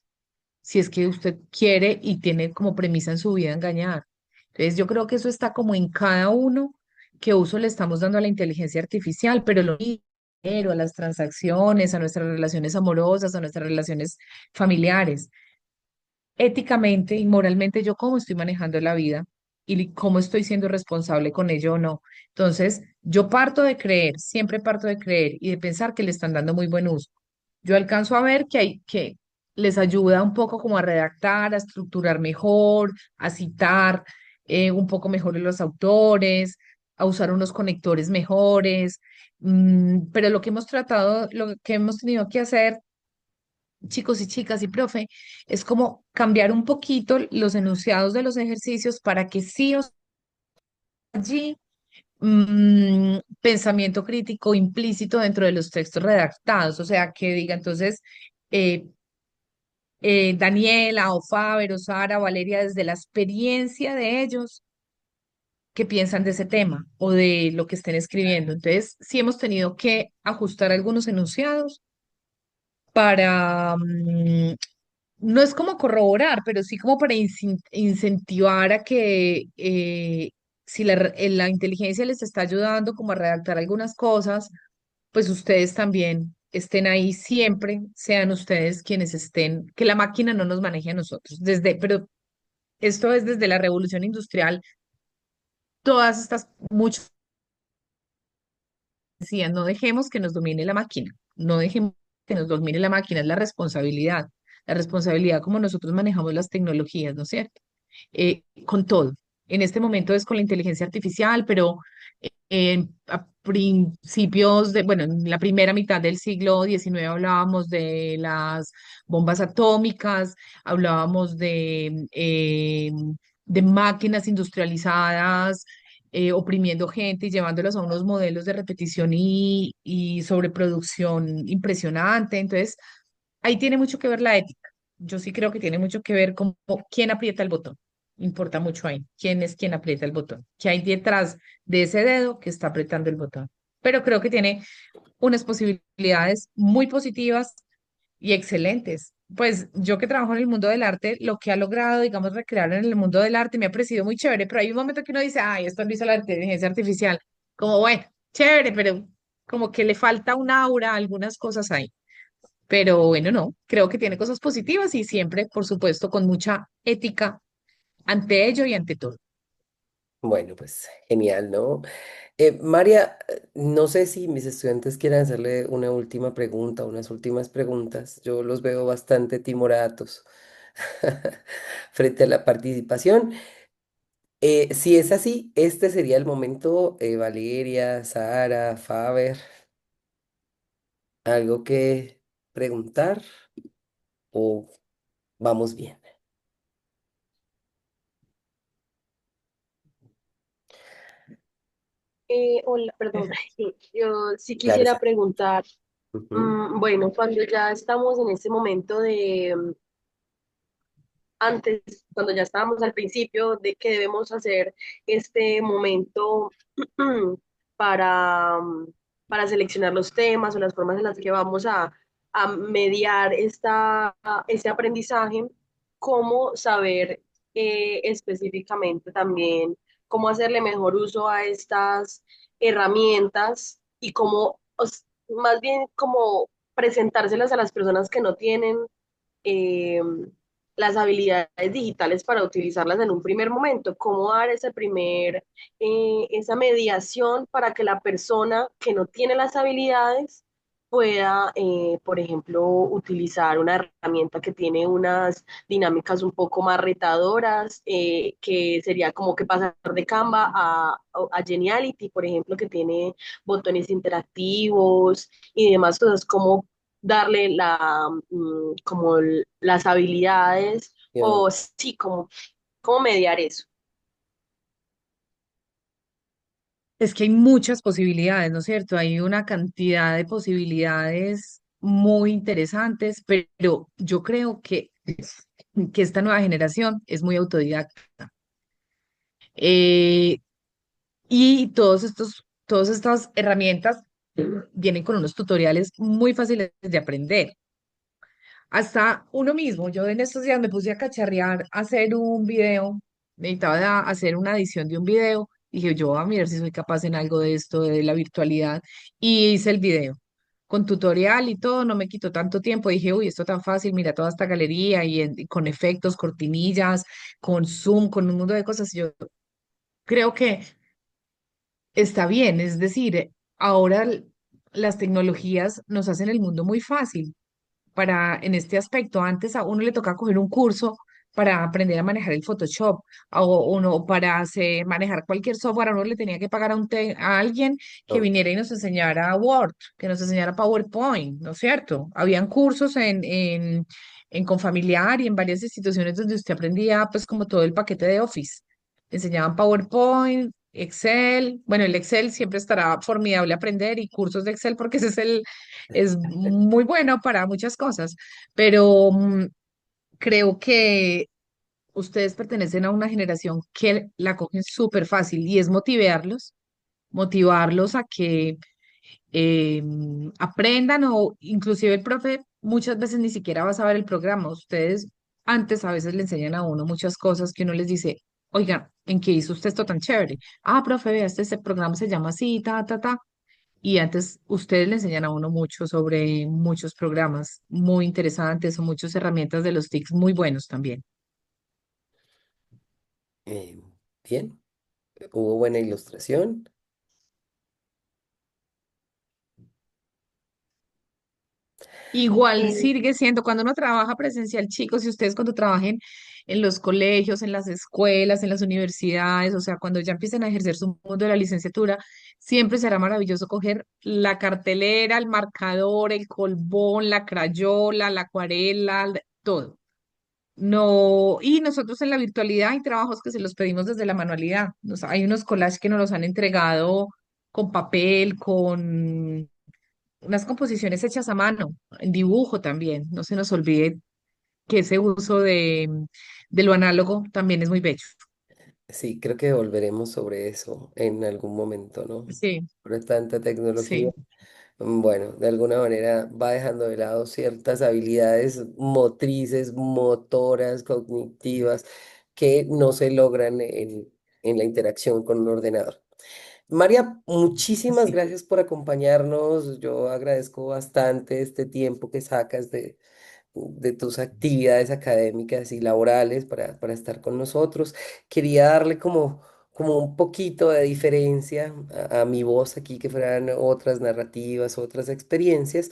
Si es que usted quiere y tiene como premisa en su vida engañar. Entonces, yo creo que eso está como en cada uno, qué uso le estamos dando a la inteligencia artificial, pero lo dinero, a las transacciones, a nuestras relaciones amorosas, a nuestras relaciones familiares. Éticamente y moralmente, yo cómo estoy manejando la vida y cómo estoy siendo responsable con ello o no. Entonces, yo parto de creer, siempre parto de creer y de pensar que le están dando muy buen uso. Yo alcanzo a ver que hay que les ayuda un poco como a redactar, a estructurar mejor, a citar un poco mejor a los autores, a usar unos conectores mejores. Pero lo que hemos tratado, lo que hemos tenido que hacer, chicos y chicas y profe, es como cambiar un poquito los enunciados de los ejercicios para que sí o sí allí pensamiento crítico implícito dentro de los textos redactados, o sea, que diga entonces eh, Daniela o Faber o Sara, Valeria, desde la experiencia de ellos, qué piensan de ese tema o de lo que estén escribiendo. Entonces, sí hemos tenido que ajustar algunos enunciados para, no es como corroborar, pero sí como para incentivar a que si la inteligencia les está ayudando como a redactar algunas cosas, pues ustedes también estén ahí siempre, sean ustedes quienes estén, que la máquina no nos maneje a nosotros. Pero esto es desde la revolución industrial, todas estas, muchos decían, no dejemos que nos domine la máquina, no dejemos que nos domine la máquina, es la responsabilidad como nosotros manejamos las tecnologías, ¿no es cierto? Con todo. En este momento es con la inteligencia artificial, pero a principios de, bueno, en la primera mitad del siglo XIX hablábamos de las bombas atómicas, hablábamos de máquinas industrializadas oprimiendo gente y llevándolos a unos modelos de repetición y sobreproducción impresionante. Entonces, ahí tiene mucho que ver la ética. Yo sí creo que tiene mucho que ver con quién aprieta el botón. Importa mucho ahí. ¿Quién es quien aprieta el botón? ¿Qué hay detrás de ese dedo que está apretando el botón? Pero creo que tiene unas posibilidades muy positivas y excelentes. Pues yo que trabajo en el mundo del arte, lo que ha logrado, digamos, recrear en el mundo del arte me ha parecido muy chévere, pero hay un momento que uno dice, ay, esto lo hizo la inteligencia artificial. Como, bueno, chévere, pero como que le falta un aura, algunas cosas ahí. Pero bueno, no, creo que tiene cosas positivas y siempre, por supuesto, con mucha ética ante ello y ante todo. Bueno, pues genial, ¿no? María, no sé si mis estudiantes quieren hacerle una última pregunta, unas últimas preguntas. Yo los veo bastante timoratos frente a la participación. Si es así, este sería el momento, Valeria, Sara, Faber, ¿algo que preguntar o vamos bien? Hola, perdón. Yo sí Claro, quisiera Sara. preguntar, Ujú. bueno, cuando ya estamos en ese momento de, antes, cuando ya estábamos al principio de que debemos hacer este momento para, para seleccionar los temas o las formas en las que vamos a mediar este aprendizaje, cómo saber específicamente también cómo hacerle mejor uso a estas herramientas y cómo, más bien, cómo presentárselas a las personas que no tienen eh, las habilidades digitales para utilizarlas en un primer momento, cómo dar esa mediación para que la persona que no tiene las habilidades pueda, por ejemplo, utilizar una herramienta que tiene unas dinámicas un poco más retadoras, que sería como que pasar de Canva a Geniality, por ejemplo, que tiene botones interactivos y demás cosas, como darle las habilidades Yo- o sí, como mediar eso. Es que hay muchas posibilidades, ¿no es cierto? Hay una cantidad de posibilidades muy interesantes, pero yo creo que esta nueva generación es muy autodidacta. Eh, y todas estas herramientas vienen con unos tutoriales muy fáciles de aprender. Hasta uno mismo, yo en estos días me puse a cacharrear, a hacer un video, necesitaba hacer una edición de un video, dije yo voy a mirar si soy capaz en algo de esto, de la virtualidad, y hice el video con tutorial y todo, no me quitó tanto tiempo, dije, uy, esto tan fácil, mira toda esta galería y con efectos, cortinillas, con zoom, con un mundo de cosas, yo creo que está bien, es decir, ahora las tecnologías nos hacen el mundo muy fácil. en este aspecto. Antes a uno le tocaba coger un curso para aprender a manejar el Photoshop o uno para manejar cualquier software, a uno le tenía que pagar a alguien que No. viniera y nos enseñara Word, que nos enseñara PowerPoint, ¿no es cierto? Habían cursos en Confamiliar y en varias instituciones donde usted aprendía pues como todo el paquete de Office. Le enseñaban PowerPoint, Excel. Bueno, el Excel siempre estará formidable aprender y cursos de Excel porque ese es muy bueno para muchas cosas, pero creo que ustedes pertenecen a una generación que la cogen súper fácil y es motivarlos a que aprendan o inclusive el profe muchas veces ni siquiera va a saber el programa. Ustedes antes a veces le enseñan a uno muchas cosas que uno les dice, oiga, ¿en qué hizo usted esto tan chévere? Ah, profe, vea, este programa se llama así, ta, ta, ta. Y antes ustedes le enseñan a uno mucho sobre muchos programas muy interesantes o muchas herramientas de los TICs muy buenos también. Eh, bien, hubo buena ilustración. Igual sigue siendo cuando uno trabaja presencial, chicos, y ustedes cuando trabajen en los colegios, en las escuelas, en las universidades, o sea, cuando ya empiecen a ejercer su mundo de la licenciatura, siempre será maravilloso coger la cartelera, el marcador, el colbón, la crayola, la acuarela, todo. No, y nosotros en la virtualidad hay trabajos que se los pedimos desde la manualidad. Hay unos collages que nos los han entregado con papel, con unas composiciones hechas a mano, en dibujo también. No se nos olvide que ese uso de lo análogo también es muy bello. Sí, creo que volveremos sobre eso en algún momento, ¿no? Sí, Por tanta tecnología. sí. Bueno, de alguna manera va dejando de lado ciertas habilidades motrices, motoras, cognitivas, que no se logran en la interacción con un ordenador. María, muchísimas Sí. gracias por acompañarnos. Yo agradezco bastante este tiempo que sacas de tus actividades académicas y laborales para estar con nosotros. Quería darle como un poquito de diferencia a mi voz aquí, que fueran otras narrativas, otras experiencias,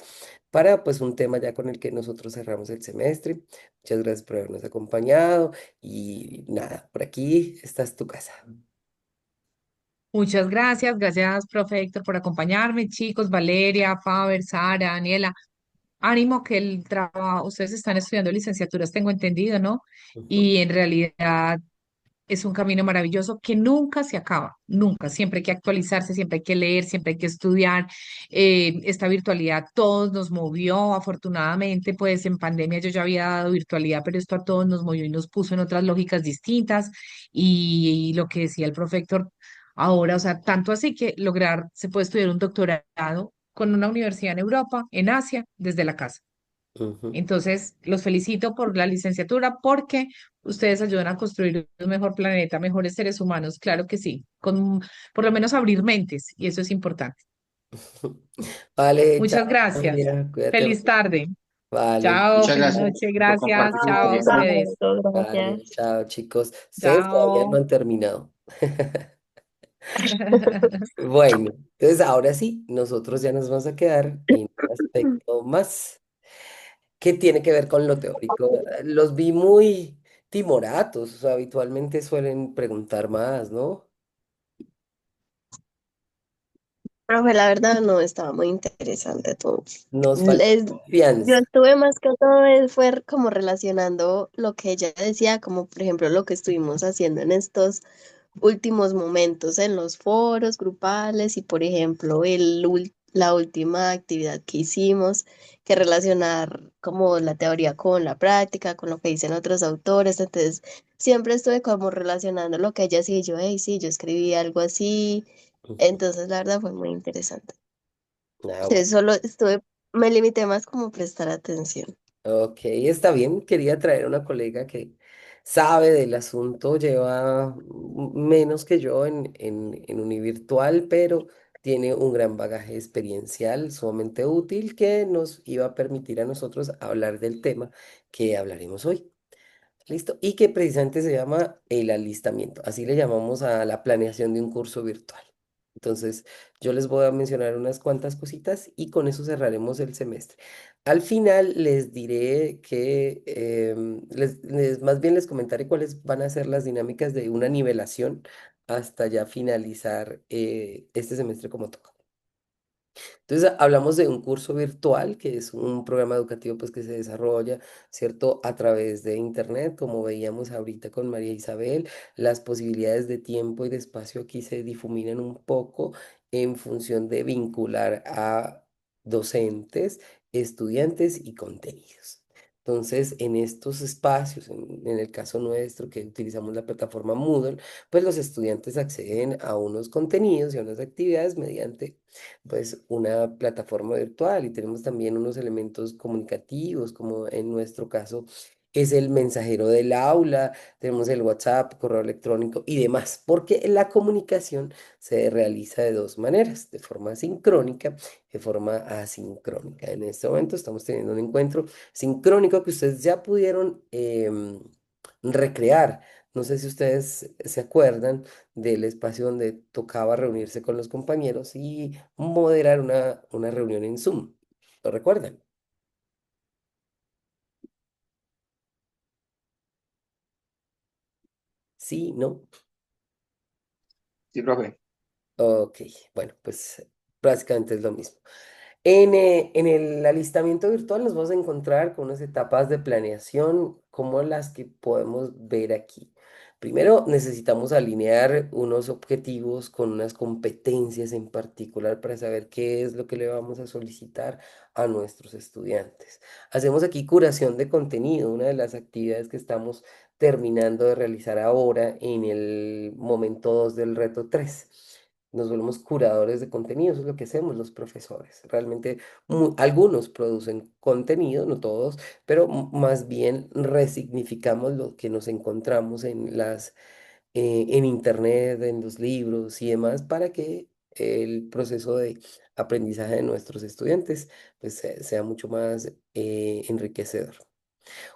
para pues un tema ya con el que nosotros cerramos el semestre. Muchas gracias por habernos acompañado y nada, por aquí esta es tu casa. Muchas gracias. Gracias, profe Héctor, por acompañarme. Chicos, Valeria, Faber, Sara, Daniela. Ánimo que el trabajo, ustedes están estudiando licenciaturas, tengo entendido, ¿no? Ujú. Y en realidad es un camino maravilloso que nunca se acaba, nunca. Siempre hay que actualizarse, siempre hay que leer, siempre hay que estudiar. Esta virtualidad todos nos movió, afortunadamente, pues en pandemia yo ya había dado virtualidad, pero esto a todos nos movió y nos puso en otras lógicas distintas. Y lo que decía el profesor ahora, o sea, tanto así que se puede estudiar un doctorado con una universidad en Europa, en Asia, desde la casa. Ujú. Entonces, los felicito por la licenciatura porque ustedes ayudan a construir un mejor planeta, mejores seres humanos, claro que sí, con por lo menos abrir mentes y eso es importante. Vale, chao, Muchas gracias. María, cuídate Feliz mucho. tarde. Vale, Chao, Muchas feliz gracias noche, por gracias. compartir la Chao a experiencia. ustedes. Perfecto, vale, gracias. chao chicos. Ustedes todavía no Chao. han terminado. Bueno, entonces ahora sí, nosotros ya nos vamos a quedar en un aspecto más que tiene que ver con lo teórico. Los vi muy timoratos, o sea, habitualmente suelen preguntar más, ¿no? Profe, la verdad no estaba muy interesante todo. Nos falta Les- yo confianza. estuve más que todo, fue como relacionando lo que ella decía, como por ejemplo lo que estuvimos haciendo en estos últimos momentos en los foros grupales y por ejemplo la última actividad que hicimos, que relacionar como la teoría con la práctica, con lo que dicen otros autores. Entonces siempre estuve como relacionando lo que ella sí y yo, hey, sí, yo escribí algo así. Ujú. Entonces la verdad fue muy interesante. Ah, bueno. Entonces solo estuve, me limité más como a prestar atención. Ok, está bien. Quería traer una colega que sabe del asunto, lleva menos que yo en univirtual, pero tiene un gran bagaje experiencial sumamente útil que nos iba a permitir a nosotros hablar del tema que hablaremos hoy. ¿Listo? Y que precisamente se llama el alistamiento. Así le llamamos a la planeación de un curso virtual. Entonces, yo les voy a mencionar unas cuantas cositas y con eso cerraremos el semestre. Al final les diré que, más bien les comentaré cuáles van a ser las dinámicas de una nivelación hasta ya finalizar este semestre como toca. Entonces, hablamos de un curso virtual, que es un programa educativo pues, que se desarrolla, ¿cierto? A través de Internet, como veíamos ahorita con María Isabel, las posibilidades de tiempo y de espacio aquí se difuminan un poco en función de vincular a docentes, estudiantes y contenidos. Entonces, en estos espacios, en el caso nuestro, que utilizamos la plataforma Moodle, pues los estudiantes acceden a unos contenidos y a unas actividades mediante pues una plataforma virtual y tenemos también unos elementos comunicativos, como en nuestro caso es el mensajero del aula, tenemos el WhatsApp, correo electrónico y demás, porque la comunicación se realiza de dos maneras, de forma sincrónica y de forma asincrónica. En este momento estamos teniendo un encuentro sincrónico que ustedes ya pudieron recrear. No sé si ustedes se acuerdan del espacio donde tocaba reunirse con los compañeros y moderar una reunión en Zoom. ¿Lo recuerdan? Sí, ¿no? Sí, profe. Ok, bueno, pues básicamente es lo mismo. En el alistamiento virtual nos vamos a encontrar con unas etapas de planeación como las que podemos ver aquí. Primero necesitamos alinear unos objetivos con unas competencias en particular para saber qué es lo que le vamos a solicitar a nuestros estudiantes. Hacemos aquí curación de contenido, una de las actividades que estamos terminando de realizar ahora en el momento 2 del reto 3. Nos volvemos curadores de contenido, eso es lo que hacemos los profesores. Realmente algunos producen contenido, no todos, pero más bien resignificamos lo que nos encontramos en internet, en los libros y demás, para que el proceso de aprendizaje de nuestros estudiantes pues, sea mucho más enriquecedor.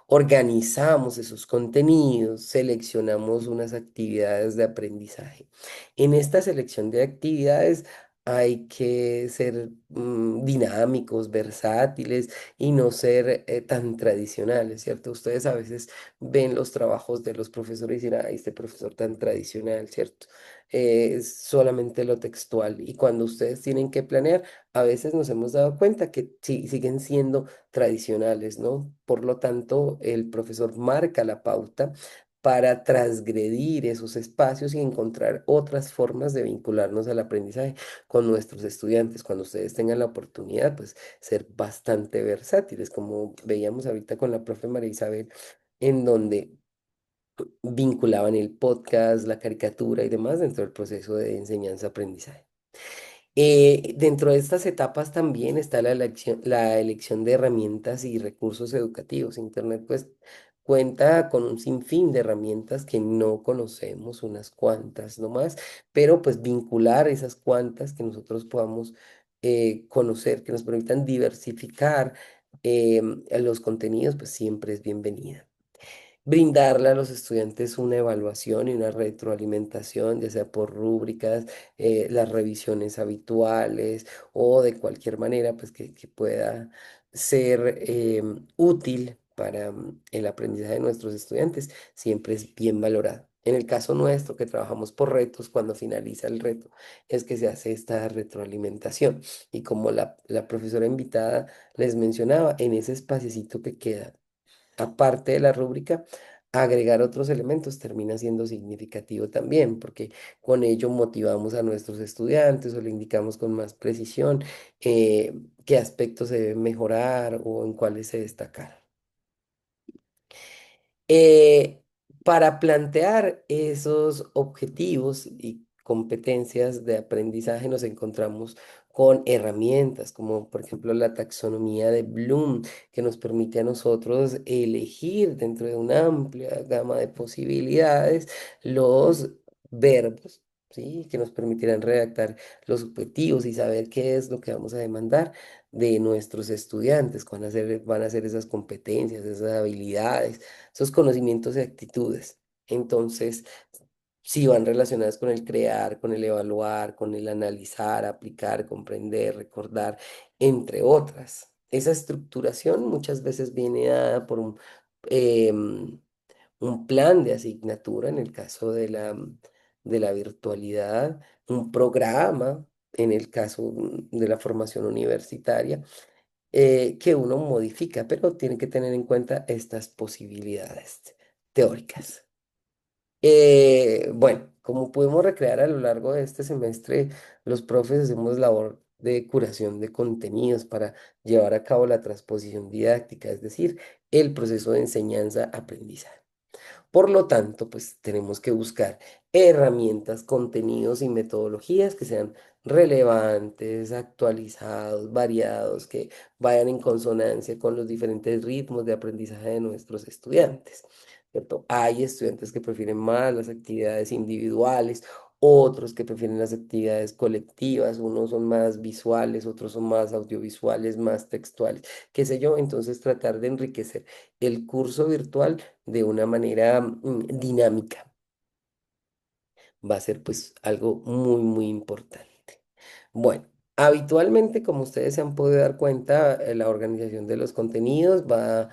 Organizamos esos contenidos, seleccionamos unas actividades de aprendizaje. En esta selección de actividades hay que ser dinámicos, versátiles y no ser tan tradicionales, ¿cierto? Ustedes a veces ven los trabajos de los profesores y dicen, ay, este profesor tan tradicional, ¿cierto? Es solamente lo textual. Y cuando ustedes tienen que planear, a veces nos hemos dado cuenta que sí, siguen siendo tradicionales, ¿no? Por lo tanto, el profesor marca la pauta para transgredir esos espacios y encontrar otras formas de vincularnos al aprendizaje con nuestros estudiantes. Cuando ustedes tengan la oportunidad, pues ser bastante versátiles, como veíamos ahorita con la profe María Isabel, en donde vinculaban el podcast, la caricatura y demás dentro del proceso de enseñanza-aprendizaje. Dentro de estas etapas también está la elección de herramientas y recursos educativos. Internet pues cuenta con un sinfín de herramientas que no conocemos, unas cuantas nomás, pero pues vincular esas cuantas que nosotros podamos conocer, que nos permitan diversificar los contenidos, pues siempre es bienvenida. Brindarle a los estudiantes una evaluación y una retroalimentación, ya sea por rúbricas, las revisiones habituales o de cualquier manera pues que pueda ser útil para el aprendizaje de nuestros estudiantes, siempre es bien valorado. En el caso nuestro, que trabajamos por retos, cuando finaliza el reto, es que se hace esta retroalimentación. Y como la profesora invitada les mencionaba, en ese espaciecito que queda aparte de la rúbrica, agregar otros elementos termina siendo significativo también, porque con ello motivamos a nuestros estudiantes o le indicamos con más precisión qué aspectos se deben mejorar o en cuáles se destacar. Eh, para plantear esos objetivos y competencias de aprendizaje nos encontramos con herramientas como por ejemplo la taxonomía de Bloom, que nos permite a nosotros elegir dentro de una amplia gama de posibilidades los verbos, ¿sí? Que nos permitirán redactar los objetivos y saber qué es lo que vamos a demandar de nuestros estudiantes, van a ser esas competencias, esas habilidades, esos conocimientos y actitudes. Entonces, Sí, van relacionadas con el crear, con el evaluar, con el analizar, aplicar, comprender, recordar, entre otras. Esa estructuración muchas veces viene dada por em, un plan de asignatura en el caso de la virtualidad, un programa en el caso de la formación universitaria, que uno modifica, pero tiene que tener en cuenta estas posibilidades teóricas. Bueno, como pudimos recrear a lo largo de este semestre, los profes hacemos labor de curación de contenidos para llevar a cabo la transposición didáctica, es decir, el proceso de enseñanza-aprendizaje. Por lo tanto, pues tenemos que buscar herramientas, contenidos y metodologías que sean relevantes, actualizados, variados, que vayan en consonancia con los diferentes ritmos de aprendizaje de nuestros estudiantes, ¿cierto? Hay estudiantes que prefieren más las actividades individuales, otros que prefieren las actividades colectivas, unos son más visuales, otros son más audiovisuales, más textuales, qué sé yo. Entonces tratar de enriquecer el curso virtual de una manera dinámica va a ser pues algo muy, muy importante. Bueno, habitualmente, como ustedes se han podido dar cuenta, la organización de los contenidos va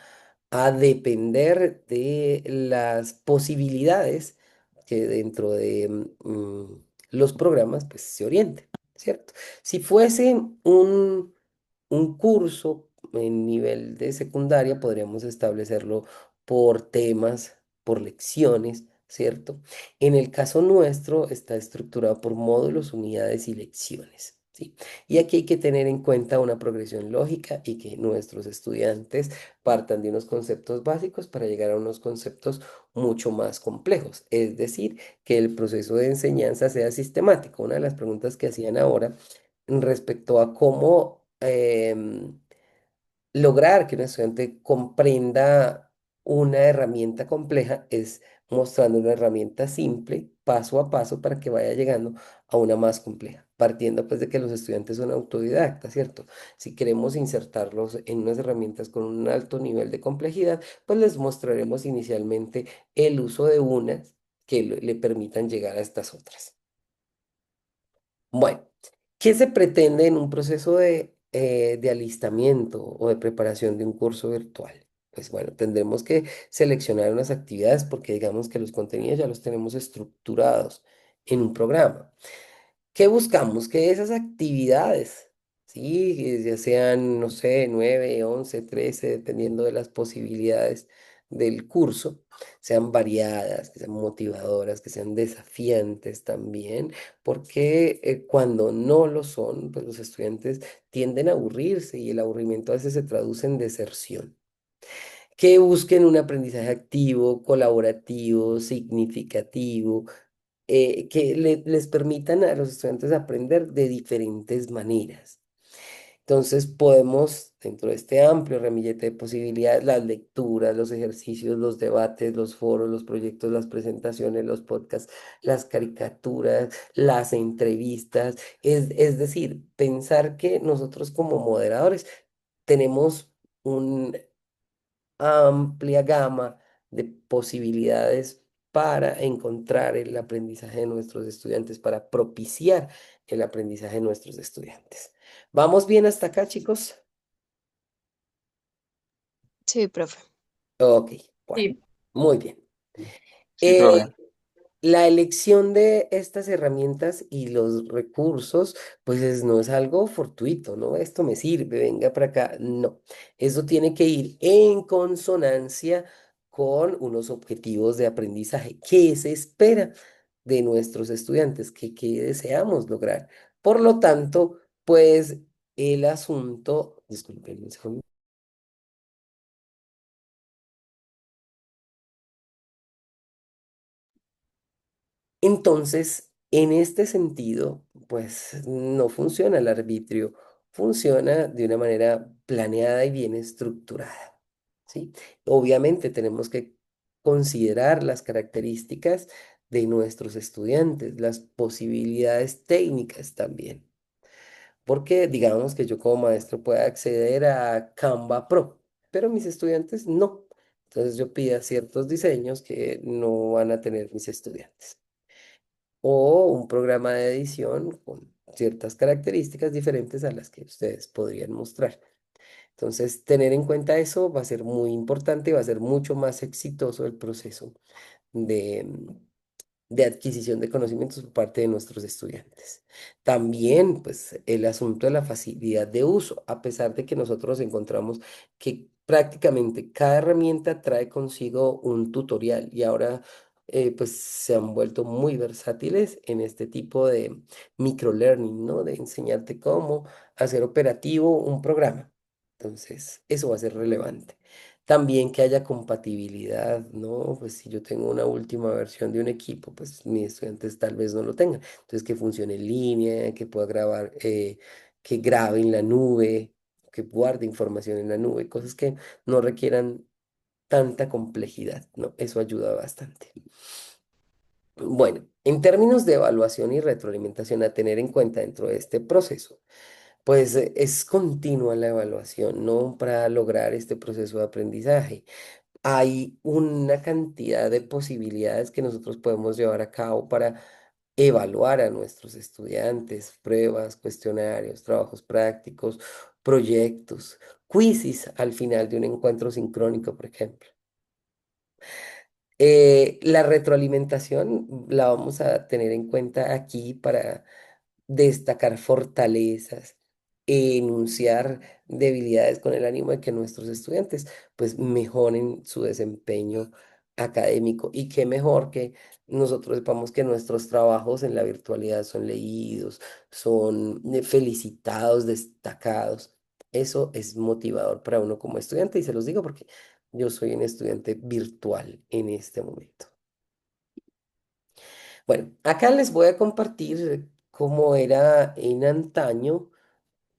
a depender de las posibilidades que dentro de los programas pues se orienten, ¿cierto? Si fuese un curso en nivel de secundaria, podríamos establecerlo por temas, por lecciones, ¿cierto? En el caso nuestro está estructurado por módulos, unidades y lecciones, ¿sí? Y aquí hay que tener en cuenta una progresión lógica y que nuestros estudiantes partan de unos conceptos básicos para llegar a unos conceptos mucho más complejos. Es decir, que el proceso de enseñanza sea sistemático. Una de las preguntas que hacían ahora respecto a cómo lograr que un estudiante comprenda una herramienta compleja es mostrando una herramienta simple, paso a paso, para que vaya llegando a una más compleja, partiendo pues de que los estudiantes son autodidactas, ¿cierto? Si queremos insertarlos en unas herramientas con un alto nivel de complejidad, pues les mostraremos inicialmente el uso de unas que le permitan llegar a estas otras. Bueno, ¿qué se pretende en un proceso de alistamiento o de preparación de un curso virtual? Pues bueno, tendremos que seleccionar unas actividades porque digamos que los contenidos ya los tenemos estructurados en un programa. ¿Qué buscamos? Que esas actividades, ¿sí? Ya sean, no sé, 9, 11, 13, dependiendo de las posibilidades del curso, sean variadas, que sean motivadoras, que sean desafiantes también, porque cuando no lo son, pues los estudiantes tienden a aburrirse y el aburrimiento a veces se traduce en deserción. Que busquen un aprendizaje activo, colaborativo, significativo, que les permitan a los estudiantes aprender de diferentes maneras. Entonces podemos, dentro de este amplio ramillete de posibilidades, las lecturas, los ejercicios, los debates, los foros, los proyectos, las presentaciones, los podcasts, las caricaturas, las entrevistas, es decir, pensar que nosotros como moderadores tenemos una amplia gama de posibilidades para encontrar el aprendizaje de nuestros estudiantes, para propiciar el aprendizaje de nuestros estudiantes. ¿Vamos bien hasta acá, chicos? Sí, profe. Ok, bueno, Sí, muy bien. Sí, Eh, profe. la elección de estas herramientas y los recursos, pues no es algo fortuito, ¿no? Esto me sirve, venga para acá. No, eso tiene que ir en consonancia con unos objetivos de aprendizaje. ¿Qué se espera de nuestros estudiantes? ¿Qué deseamos lograr? Por lo tanto, pues el asunto, disculpen un segundo. Entonces, en este sentido, pues no funciona el arbitrio, funciona de una manera planeada y bien estructurada, ¿sí? Obviamente tenemos que considerar las características de nuestros estudiantes, las posibilidades técnicas también, porque digamos que yo como maestro pueda acceder a Canva Pro, pero mis estudiantes no. Entonces yo pido ciertos diseños que no van a tener mis estudiantes. o un programa de edición con ciertas características diferentes a las que ustedes podrían mostrar. Entonces, tener en cuenta eso va a ser muy importante y va a ser mucho más exitoso el proceso de, de adquisición de conocimientos por parte de nuestros estudiantes. También, pues, el asunto de la facilidad de uso, a pesar de que nosotros encontramos que prácticamente cada herramienta trae consigo un tutorial y ahora, pues, se han vuelto muy versátiles en este tipo de microlearning, ¿no? De enseñarte cómo hacer operativo un programa. Entonces, eso va a ser relevante. También que haya compatibilidad, ¿no? Pues si yo tengo una última versión de un equipo, pues mis estudiantes tal vez no lo tengan. Entonces que funcione en línea, que pueda grabar, que grabe en la nube, que guarde información en la nube, cosas que no requieran tanta complejidad, ¿no? Eso ayuda bastante. Bueno, en términos de evaluación y retroalimentación a tener en cuenta dentro de este proceso, pues es continua la evaluación, ¿no? Para lograr este proceso de aprendizaje. Hay una cantidad de posibilidades que nosotros podemos llevar a cabo para evaluar a nuestros estudiantes, pruebas, cuestionarios, trabajos prácticos, proyectos, quizzes al final de un encuentro sincrónico, por ejemplo. La retroalimentación la vamos a tener en cuenta aquí para destacar fortalezas, enunciar debilidades con el ánimo de que nuestros estudiantes pues mejoren su desempeño académico y qué mejor que nosotros sepamos que nuestros trabajos en la virtualidad son leídos, son felicitados, destacados. Eso es motivador para uno como estudiante y se los digo porque yo soy un estudiante virtual en este momento. Bueno, acá les voy a compartir cómo era en antaño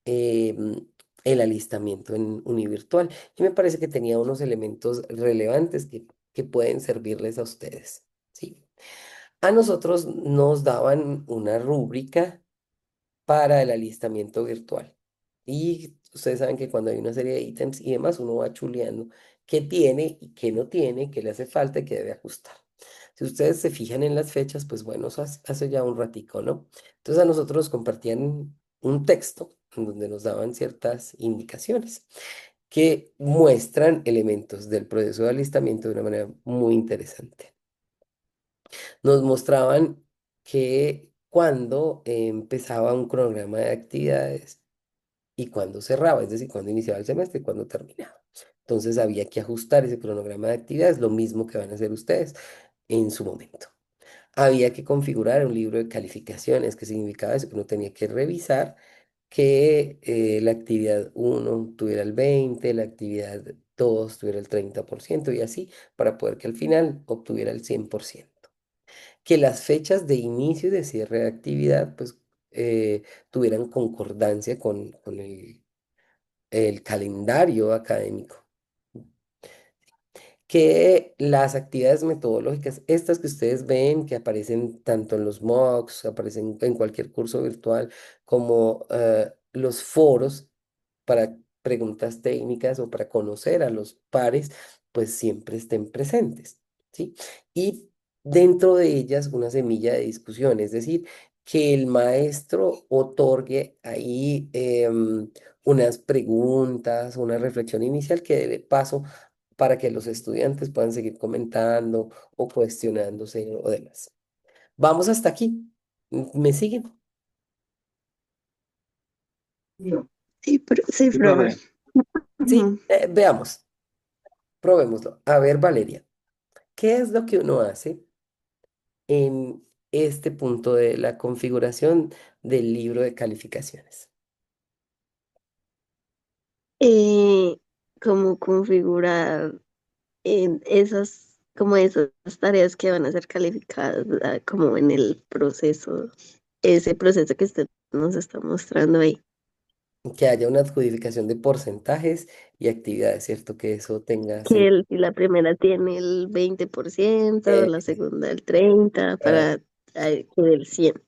el alistamiento en Univirtual. Y me parece que tenía unos elementos relevantes que pueden servirles a ustedes. ¿Sí? A nosotros nos daban una rúbrica para el alistamiento virtual. Y ustedes saben que cuando hay una serie de ítems y demás, uno va chuleando qué tiene y qué no tiene, qué le hace falta y qué debe ajustar. Si ustedes se fijan en las fechas, pues bueno, eso hace ya un ratico, ¿no? Entonces a nosotros nos compartían un texto en donde nos daban ciertas indicaciones que muestran elementos del proceso de alistamiento de una manera muy interesante. Nos mostraban que cuando empezaba un cronograma de actividades y cuando cerraba, es decir, cuando iniciaba el semestre y cuando terminaba. Entonces había que ajustar ese cronograma de actividades, lo mismo que van a hacer ustedes en su momento. Había que configurar un libro de calificaciones, que significaba eso, que uno tenía que revisar que la actividad uno tuviera el 20, la actividad 2 tuviera el 30% y así para poder que al final obtuviera el 100%. Que las fechas de inicio y de cierre de actividad pues tuvieran concordancia con el calendario académico. Que las actividades metodológicas, estas que ustedes ven, que aparecen tanto en los MOOCs, aparecen en cualquier curso virtual, como los foros para preguntas técnicas o para conocer a los pares, pues siempre estén presentes, ¿sí? Y dentro de ellas una semilla de discusión, es decir, que el maestro otorgue ahí unas preguntas, una reflexión inicial que dé paso para que los estudiantes puedan seguir comentando o cuestionándose o demás. Vamos hasta aquí. ¿Me siguen? Sí, sí, Sí, profe. profe. Ujú. Sí, veamos, probémoslo. A ver, Valeria, ¿qué es lo que uno hace en este punto de la configuración del libro de calificaciones? Eh, Cómo configurar como esas tareas que van a ser calificadas, como en el proceso, ese proceso que usted nos está mostrando ahí. Que haya una adjudicación de porcentajes y actividades, ¿cierto? Que eso tenga Que sentido. si la primera tiene el 20%, la segunda el 30%, para que el 100%.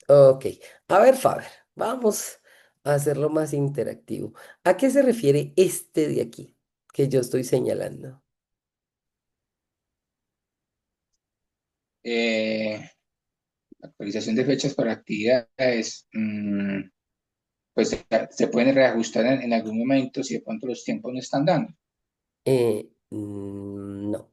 Ok, a ver, Faber, vamos a hacerlo más interactivo. ¿A qué se refiere este de aquí que yo estoy señalando? Eh, Actualización de fechas para actividades. Pues se pueden reajustar en algún momento si de pronto los tiempos no están dando. No.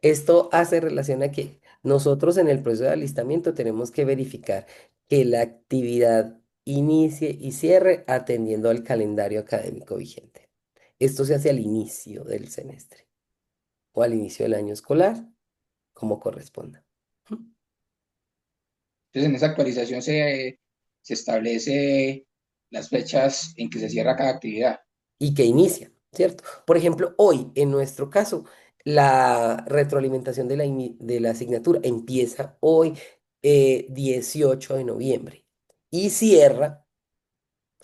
Esto hace relación a que nosotros en el proceso de alistamiento tenemos que verificar que la actividad inicie y cierre atendiendo al calendario académico vigente. Esto se hace al inicio del semestre o al inicio del año escolar, como corresponda. Entonces, en esa actualización se establece las fechas en que se cierra cada actividad. Y que inicia, ¿cierto? Por ejemplo, hoy, en nuestro caso, la retroalimentación de la asignatura empieza hoy, 18 de noviembre, y cierra,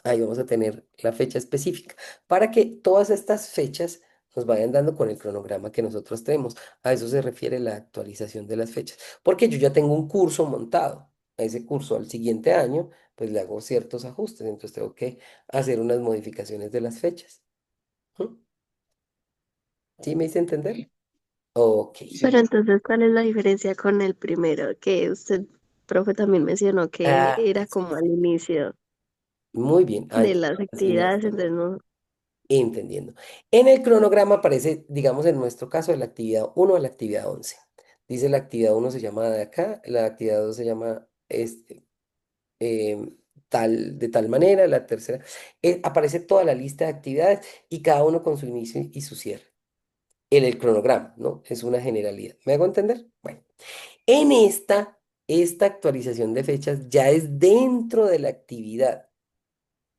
ahí vamos a tener la fecha específica, para que todas estas fechas nos vayan dando con el cronograma que nosotros tenemos. A eso se refiere la actualización de las fechas, porque yo ya tengo un curso montado. A ese curso al siguiente año, pues le hago ciertos ajustes, entonces tengo que hacer unas modificaciones de las fechas. ¿Mm? ¿Sí me hice entender? Sí, Ok. sí, Pero señor. entonces, ¿cuál es la diferencia con el primero? Que usted, profe, también mencionó que Ah, era sí, como al inicio muy bien. de Ahí, las así me actividades, estoy entonces no. entendiendo. En el cronograma aparece, digamos, en nuestro caso, de la actividad 1 a la actividad 11. Dice la actividad 1 se llama de acá, la actividad 2 se llama de tal manera, la tercera. Aparece toda la lista de actividades y cada uno con su inicio y su cierre. En el cronograma, ¿no? Es una generalidad. ¿Me hago entender? Bueno. En esta actualización de fechas ya es dentro de la actividad,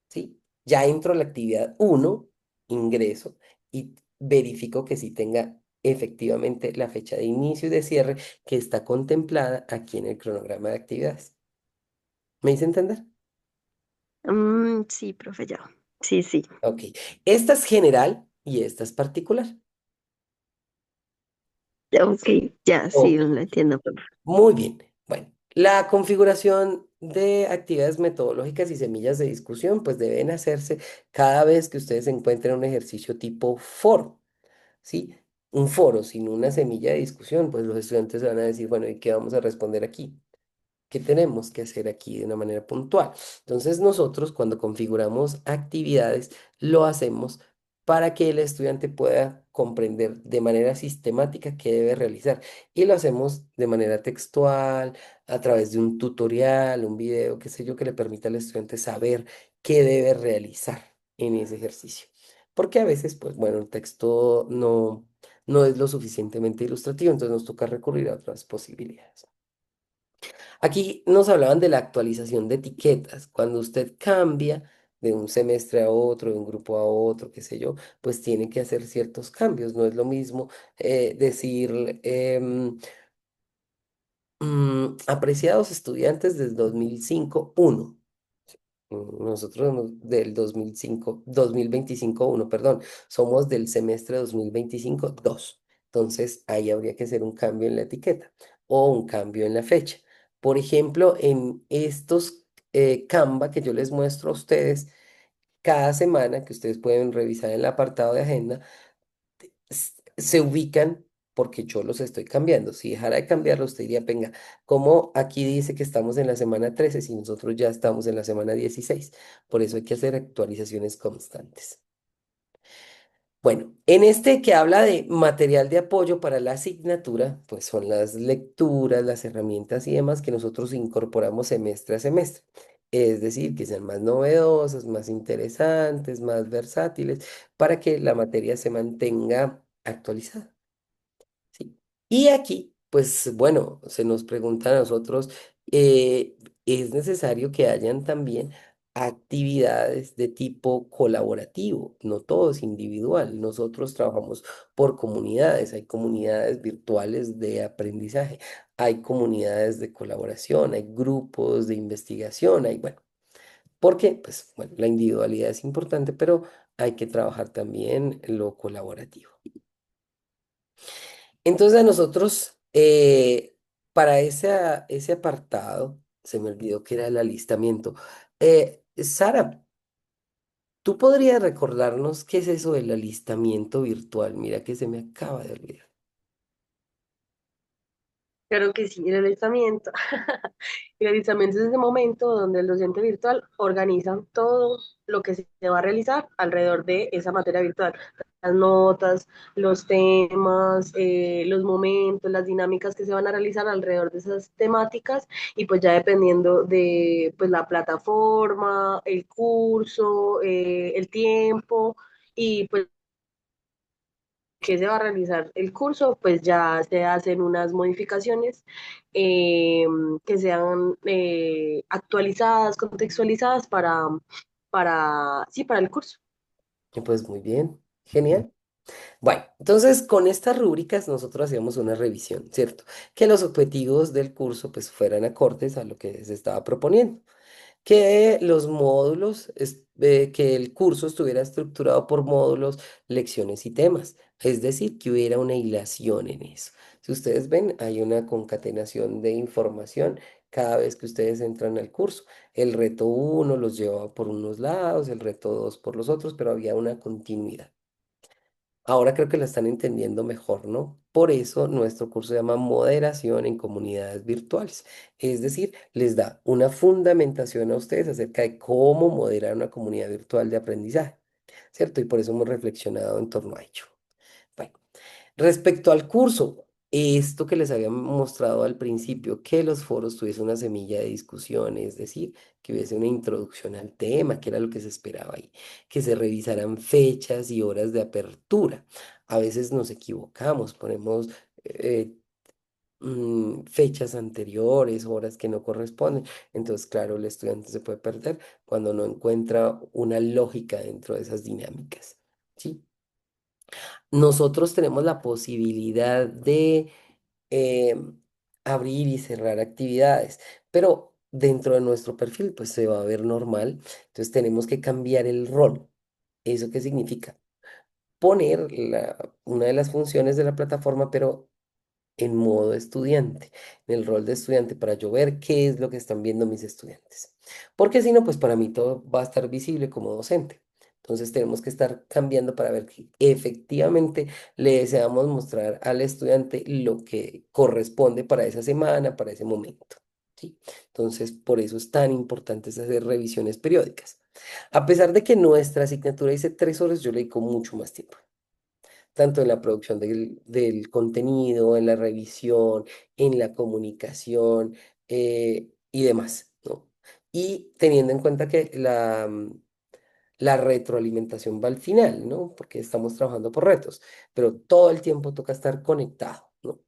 ¿sí? Ya entro a la actividad uno, ingreso y verifico que sí tenga efectivamente la fecha de inicio y de cierre que está contemplada aquí en el cronograma de actividades. ¿Me hice entender? Sí, profe, ya. Sí, sí. Ok. Esta es general y esta es particular. Ok, ya, sí, Ok. lo entiendo, profe. Muy bien. Bueno, la configuración de actividades metodológicas y semillas de discusión, pues deben hacerse cada vez que ustedes encuentren un ejercicio tipo foro, ¿sí? Un foro sin una semilla de discusión, pues los estudiantes van a decir, bueno, ¿y qué vamos a responder aquí? ¿Qué tenemos que hacer aquí de una manera puntual? Entonces nosotros cuando configuramos actividades lo hacemos para que el estudiante pueda comprender de manera sistemática qué debe realizar. Y lo hacemos de manera textual, a través de un tutorial, un video, qué sé yo, que le permita al estudiante saber qué debe realizar en ese ejercicio. Porque a veces, pues bueno, el texto no es lo suficientemente ilustrativo, entonces nos toca recurrir a otras posibilidades. Aquí nos hablaban de la actualización de etiquetas. Cuando usted cambia de un semestre a otro, de un grupo a otro, qué sé yo, pues tiene que hacer ciertos cambios. No es lo mismo decir, apreciados estudiantes del 2005 uno. Nosotros del 2005, 2025 uno, perdón, somos del semestre 2025 2. Entonces ahí habría que hacer un cambio en la etiqueta o un cambio en la fecha. Por ejemplo, en estos Canva que yo les muestro a ustedes cada semana, que ustedes pueden revisar en el apartado de agenda, se ubican porque yo los estoy cambiando. Si dejara de cambiarlos, usted diría, venga, como aquí dice que estamos en la semana 13 si nosotros ya estamos en la semana 16? Por eso hay que hacer actualizaciones constantes. Bueno, en este que habla de material de apoyo para la asignatura, pues son las lecturas, las herramientas y demás que nosotros incorporamos semestre a semestre. Es decir, que sean más novedosas, más interesantes, más versátiles, para que la materia se mantenga actualizada. ¿Sí? Y aquí, pues bueno, se nos pregunta a nosotros, es necesario que hayan también actividades de tipo colaborativo, no todo es individual. Nosotros trabajamos por comunidades, hay comunidades virtuales de aprendizaje, hay comunidades de colaboración, hay grupos de investigación, hay, bueno, porque, pues bueno, la individualidad es importante, pero hay que trabajar también lo colaborativo. Entonces a nosotros, para ese apartado, se me olvidó que era el alistamiento. Sara, ¿tú podrías recordarnos qué es eso del alistamiento virtual? Mira que se me acaba de olvidar. Claro que sí, el alistamiento. El alistamiento es ese momento donde el docente virtual organiza todo lo que se va a realizar alrededor de esa materia virtual. Las notas, los temas, los momentos, las dinámicas que se van a realizar alrededor de esas temáticas y pues ya dependiendo de pues la plataforma, el curso, el tiempo y pues que se va a realizar el curso, pues ya se hacen unas modificaciones eh, que sean actualizadas, contextualizadas sí, para el curso. Y pues muy bien, genial. Bueno, entonces con estas rúbricas nosotros hacíamos una revisión, ¿cierto? Que los objetivos del curso pues fueran acordes a lo que se estaba proponiendo. Que los módulos, que el curso estuviera estructurado por módulos, lecciones y temas, es decir, que hubiera una hilación en eso. Si ustedes ven, hay una concatenación de información cada vez que ustedes entran al curso. El reto uno los llevaba por unos lados, el reto 2 por los otros, pero había una continuidad. Ahora creo que la están entendiendo mejor, ¿no? Por eso nuestro curso se llama Moderación en Comunidades Virtuales. Es decir, les da una fundamentación a ustedes acerca de cómo moderar una comunidad virtual de aprendizaje, ¿cierto? Y por eso hemos reflexionado en torno a ello. Bueno, respecto al curso, esto que les había mostrado al principio, que los foros tuviesen una semilla de discusión, es decir, que hubiese una introducción al tema, que era lo que se esperaba ahí, que se revisaran fechas y horas de apertura. A veces nos equivocamos, ponemos eh, fechas anteriores, horas que no corresponden. Entonces, claro, el estudiante se puede perder cuando no encuentra una lógica dentro de esas dinámicas. ¿Sí? Nosotros tenemos la posibilidad de eh, abrir y cerrar actividades, pero dentro de nuestro perfil pues se va a ver normal, entonces tenemos que cambiar el rol. ¿Eso qué significa? Poner una de las funciones de la plataforma, pero en modo estudiante, en el rol de estudiante, para yo ver qué es lo que están viendo mis estudiantes. Porque si no, pues para mí todo va a estar visible como docente. Entonces tenemos que estar cambiando para ver que efectivamente le deseamos mostrar al estudiante lo que corresponde para esa semana, para ese momento. ¿Sí? Entonces, por eso es tan importante hacer revisiones periódicas. A pesar de que nuestra asignatura dice 3 horas, yo le dedico mucho más tiempo tanto en la producción del contenido, en la revisión, en la comunicación y demás, ¿no? Y teniendo en cuenta que la retroalimentación va al final, ¿no? Porque estamos trabajando por retos, pero todo el tiempo toca estar conectado, ¿no?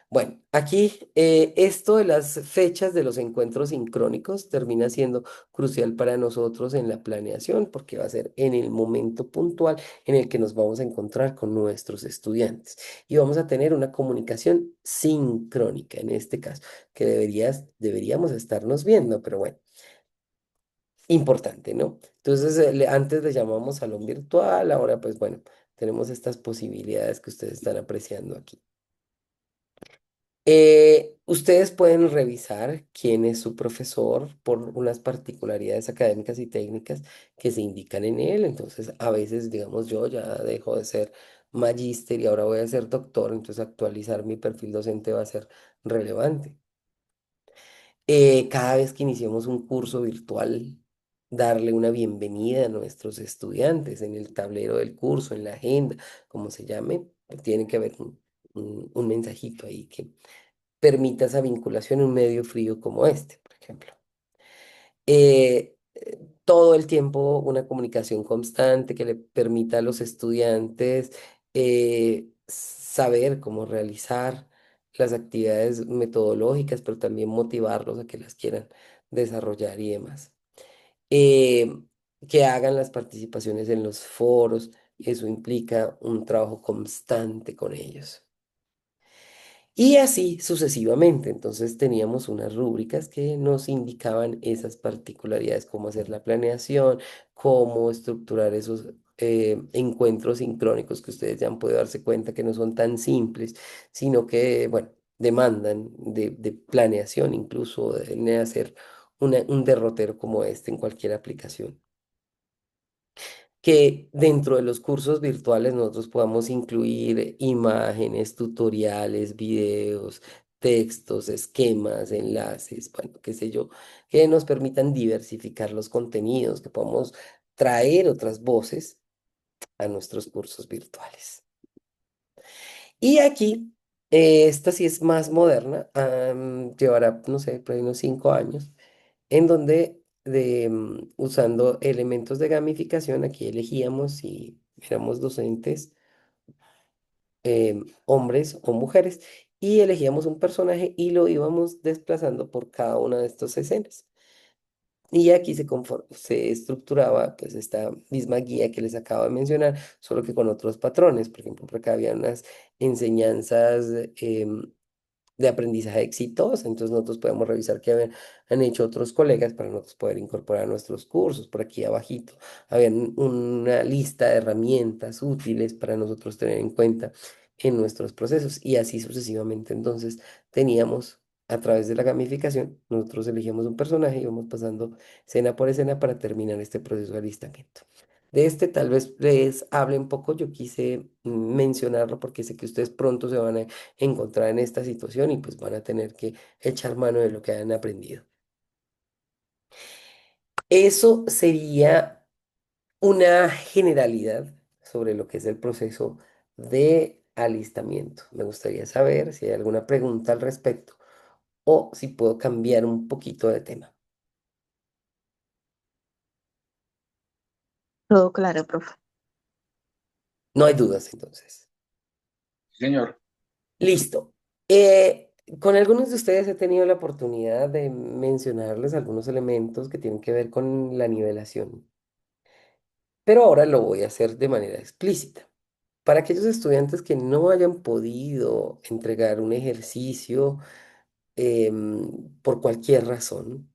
Bueno, aquí esto de las fechas de los encuentros sincrónicos termina siendo crucial para nosotros en la planeación porque va a ser en el momento puntual en el que nos vamos a encontrar con nuestros estudiantes y vamos a tener una comunicación sincrónica en este caso, que deberíamos estarnos viendo, pero bueno, importante, ¿no? Entonces, antes le llamamos salón virtual, ahora pues bueno, tenemos estas posibilidades que ustedes están apreciando aquí. Ustedes pueden revisar quién es su profesor por unas particularidades académicas y técnicas que se indican en él. Entonces, a veces, digamos, yo ya dejo de ser magíster y ahora voy a ser doctor, entonces actualizar mi perfil docente va a ser relevante. Cada vez que iniciemos un curso virtual, darle una bienvenida a nuestros estudiantes en el tablero del curso, en la agenda, como se llame, tiene que haber un mensajito ahí que permita esa vinculación en un medio frío como este, por ejemplo. Todo el tiempo una comunicación constante que le permita a los estudiantes saber cómo realizar las actividades metodológicas, pero también motivarlos a que las quieran desarrollar y demás. Eh, que hagan las participaciones en los foros, eso implica un trabajo constante con ellos. Y así sucesivamente. Entonces teníamos unas rúbricas que nos indicaban esas particularidades, cómo hacer la planeación, cómo estructurar esos encuentros sincrónicos que ustedes ya han podido darse cuenta que no son tan simples, sino que, bueno, demandan de planeación, incluso de hacer un derrotero como este en cualquier aplicación. que dentro de los cursos virtuales nosotros podamos incluir imágenes, tutoriales, videos, textos, esquemas, enlaces, bueno, qué sé yo, que nos permitan diversificar los contenidos, que podamos traer otras voces a nuestros cursos virtuales. Y aquí, esta sí es más moderna, llevará, no sé, por ahí unos 5 años, en donde usando elementos de gamificación, aquí elegíamos si éramos docentes, hombres o mujeres, y elegíamos un personaje y lo íbamos desplazando por cada una de estas escenas. Y aquí se estructuraba pues esta misma guía que les acabo de mencionar, solo que con otros patrones. Por ejemplo, por acá había unas enseñanzas de aprendizaje exitosa. Entonces nosotros podemos revisar qué han hecho otros colegas para nosotros poder incorporar a nuestros cursos. Por aquí abajito habían una lista de herramientas útiles para nosotros tener en cuenta en nuestros procesos y así sucesivamente. Entonces teníamos a través de la gamificación, nosotros elegíamos un personaje y íbamos pasando escena por escena para terminar este proceso de alistamiento. De este tal vez les hable un poco, yo quise mencionarlo porque sé que ustedes pronto se van a encontrar en esta situación y pues van a tener que echar mano de lo que han aprendido. Eso sería una generalidad sobre lo que es el proceso de alistamiento. Me gustaría saber si hay alguna pregunta al respecto o si puedo cambiar un poquito de tema. Todo claro, profe. No hay dudas entonces. Sí, señor. Listo. Con algunos de ustedes he tenido la oportunidad de mencionarles algunos elementos que tienen que ver con la nivelación, pero ahora lo voy a hacer de manera explícita. Para aquellos estudiantes que no hayan podido entregar un ejercicio por cualquier razón,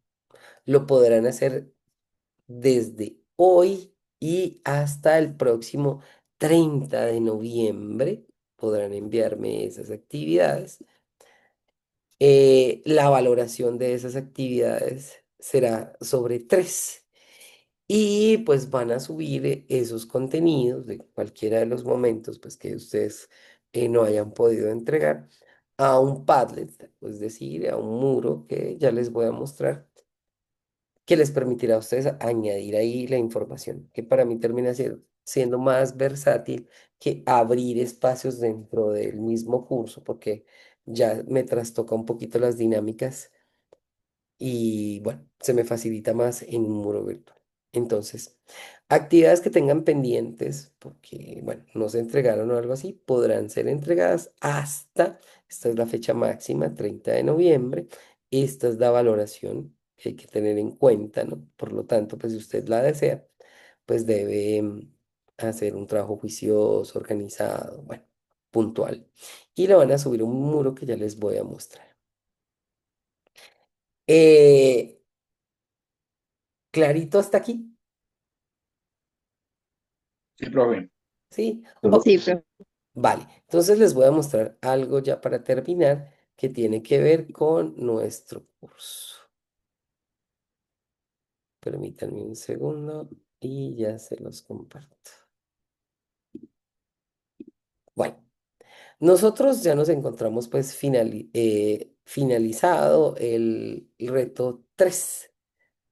lo podrán hacer desde hoy y hasta el próximo 30 de noviembre. Podrán enviarme esas actividades. La valoración de esas actividades será sobre 3. Y pues van a subir esos contenidos de cualquiera de los momentos pues, que ustedes no hayan podido entregar a un Padlet, es decir, a un muro que ya les voy a mostrar, que les permitirá a ustedes añadir ahí la información, que para mí termina siendo más versátil que abrir espacios dentro del mismo curso, porque ya me trastoca un poquito las dinámicas y bueno, se me facilita más en un muro virtual. Entonces, actividades que tengan pendientes, porque bueno, no se entregaron o algo así, podrán ser entregadas hasta, esta es la fecha máxima, 30 de noviembre. Esta es la valoración que hay que tener en cuenta, ¿no? Por lo tanto, pues si usted la desea, pues debe hacer un trabajo juicioso, organizado, bueno, puntual. Y lo van a subir a un muro que ya les voy a mostrar. Eh, ¿Clarito hasta aquí? Sí, profe. Sí. Ok, Sí, profe. vale. Entonces les voy a mostrar algo ya para terminar que tiene que ver con nuestro curso. Permítanme un segundo y ya se los comparto. Bueno, nosotros ya nos encontramos pues finalizado el reto 3,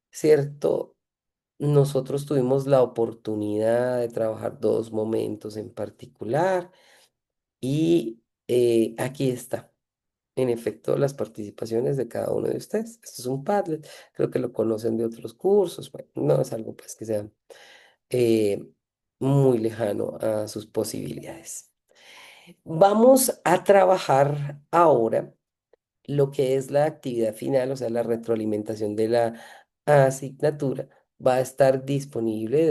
¿cierto? Nosotros tuvimos la oportunidad de trabajar dos momentos en particular y aquí está. En efecto, las participaciones de cada uno de ustedes. Esto es un Padlet, creo que lo conocen de otros cursos. Bueno, no es algo pues que sea eh, muy lejano a sus posibilidades. Vamos a trabajar ahora lo que es la actividad final, o sea, la retroalimentación de la asignatura, va a estar disponible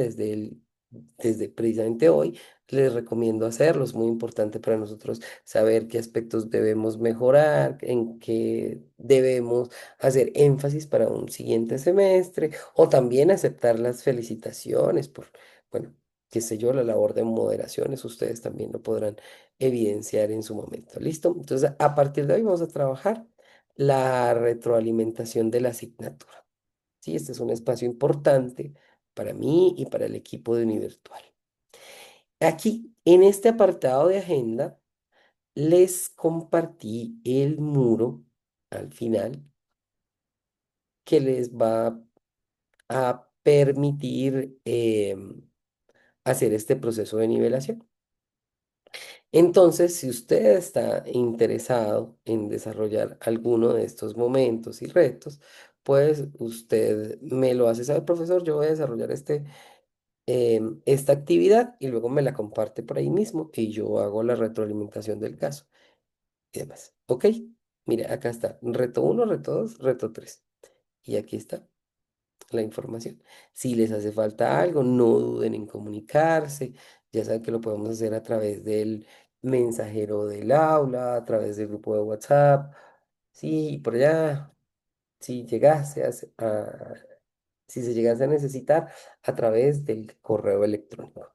desde precisamente hoy. Les recomiendo hacerlo, es muy importante para nosotros saber qué aspectos debemos mejorar, en qué debemos hacer énfasis para un siguiente semestre, o también aceptar las felicitaciones por, bueno, qué sé yo, la labor de moderaciones, ustedes también lo podrán evidenciar en su momento. ¿Listo? Entonces, a partir de hoy vamos a trabajar la retroalimentación de la asignatura. Sí, este es un espacio importante para mí y para el equipo de Univirtual. Aquí, en este apartado de agenda, les compartí el muro al final que les va a permitir hacer este proceso de nivelación. Entonces, si usted está interesado en desarrollar alguno de estos momentos y retos, pues usted me lo hace saber, profesor, yo voy a desarrollar esta actividad y luego me la comparte por ahí mismo y yo hago la retroalimentación del caso y demás. ¿Ok? Mire, acá está, reto uno, reto 2, reto 3. Y aquí está la información. Si les hace falta algo, no duden en comunicarse. Ya saben que lo podemos hacer a través del mensajero del aula, a través del grupo de WhatsApp. Sí, por allá, si llegase si se llegase a necesitar, a través del correo electrónico.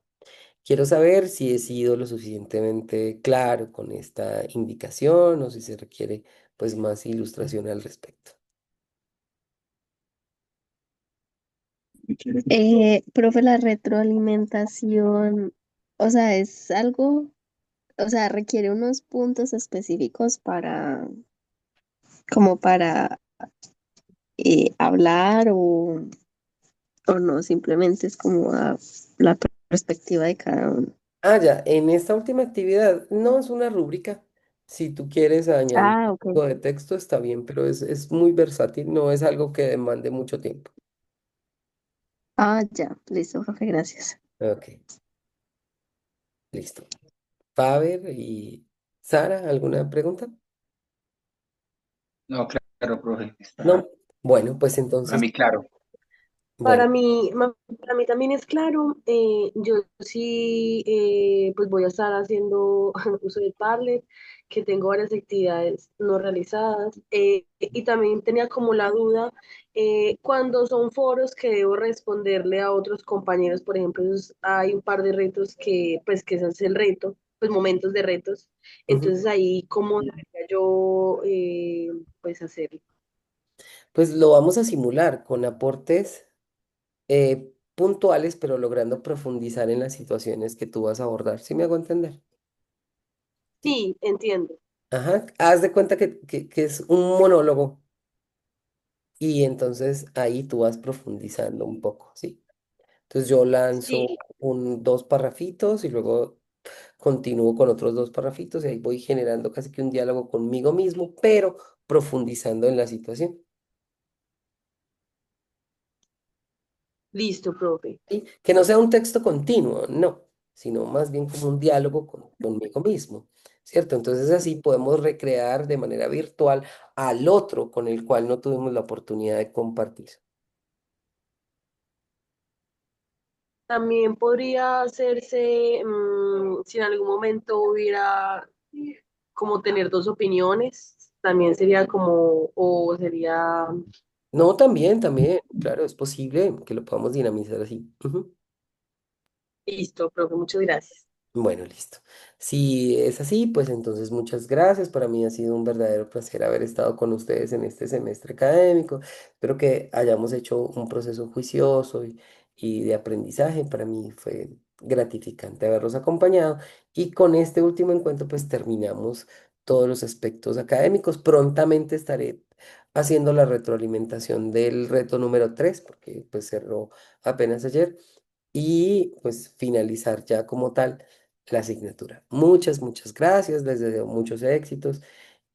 Quiero saber si he sido lo suficientemente claro con esta indicación o si se requiere pues más ilustración al respecto. Profe, la retroalimentación, o sea, es algo, o sea, requiere unos puntos específicos como para hablar o no, simplemente es como la perspectiva de cada uno. Ah, ya, en esta última actividad no es una rúbrica. Si tú quieres añadir Ah, ok. algo de texto, está bien, pero es muy versátil, no es algo que demande mucho tiempo. Ah, ya, listo, profe, gracias. Ok, listo. Faber y Sara, ¿alguna pregunta? No, claro, profe, está No. Bueno, pues para entonces, mí claro. bueno, Para mí también es claro, yo sí pues voy a estar haciendo uso de tablet, que tengo varias actividades no realizadas y también tenía como la duda cuando son foros que debo responderle a otros compañeros, por ejemplo, hay un par de retos que pues que ese es el reto, pues momentos de retos, ujú. entonces ahí cómo debería yo pues hacerlo. Pues lo vamos a simular con aportes puntuales, pero logrando profundizar en las situaciones que tú vas a abordar. ¿Sí me hago entender? Sí, entiendo. Ajá, haz de cuenta que es un monólogo y entonces ahí tú vas profundizando un poco, ¿sí? Entonces yo lanzo Sí, dos parrafitos y luego continúo con otros dos parrafitos y ahí voy generando casi que un diálogo conmigo mismo, pero profundizando en la situación. listo, profe. ¿Sí? Que no sea un texto continuo, no, sino más bien como un diálogo conmigo mismo, ¿cierto? Entonces así podemos recrear de manera virtual al otro con el cual no tuvimos la oportunidad de compartir. También podría hacerse, si en algún momento hubiera como tener dos opiniones, también sería como, o sería, No, también, claro, es posible que lo podamos dinamizar así. Ujú. listo, profe, muchas gracias. Bueno, listo. Si es así, pues entonces muchas gracias. Para mí ha sido un verdadero placer haber estado con ustedes en este semestre académico. Espero que hayamos hecho un proceso juicioso y de aprendizaje. Para mí fue gratificante haberlos acompañado. Y con este último encuentro, pues terminamos todos los aspectos académicos. Prontamente estaré haciendo la retroalimentación del reto número 3 porque pues cerró apenas ayer y pues finalizar ya como tal la asignatura. Muchas gracias, les deseo muchos éxitos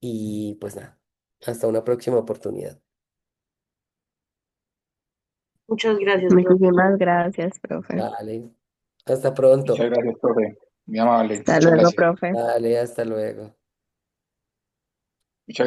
y pues nada, hasta una próxima oportunidad. Muchas gracias, profe. Muchísimas gracias, profe. Vale, hasta Muchas pronto. gracias, profe. Muy amable. Hasta Muchas luego, gracias. profe. Vale, hasta luego. Muchas gracias.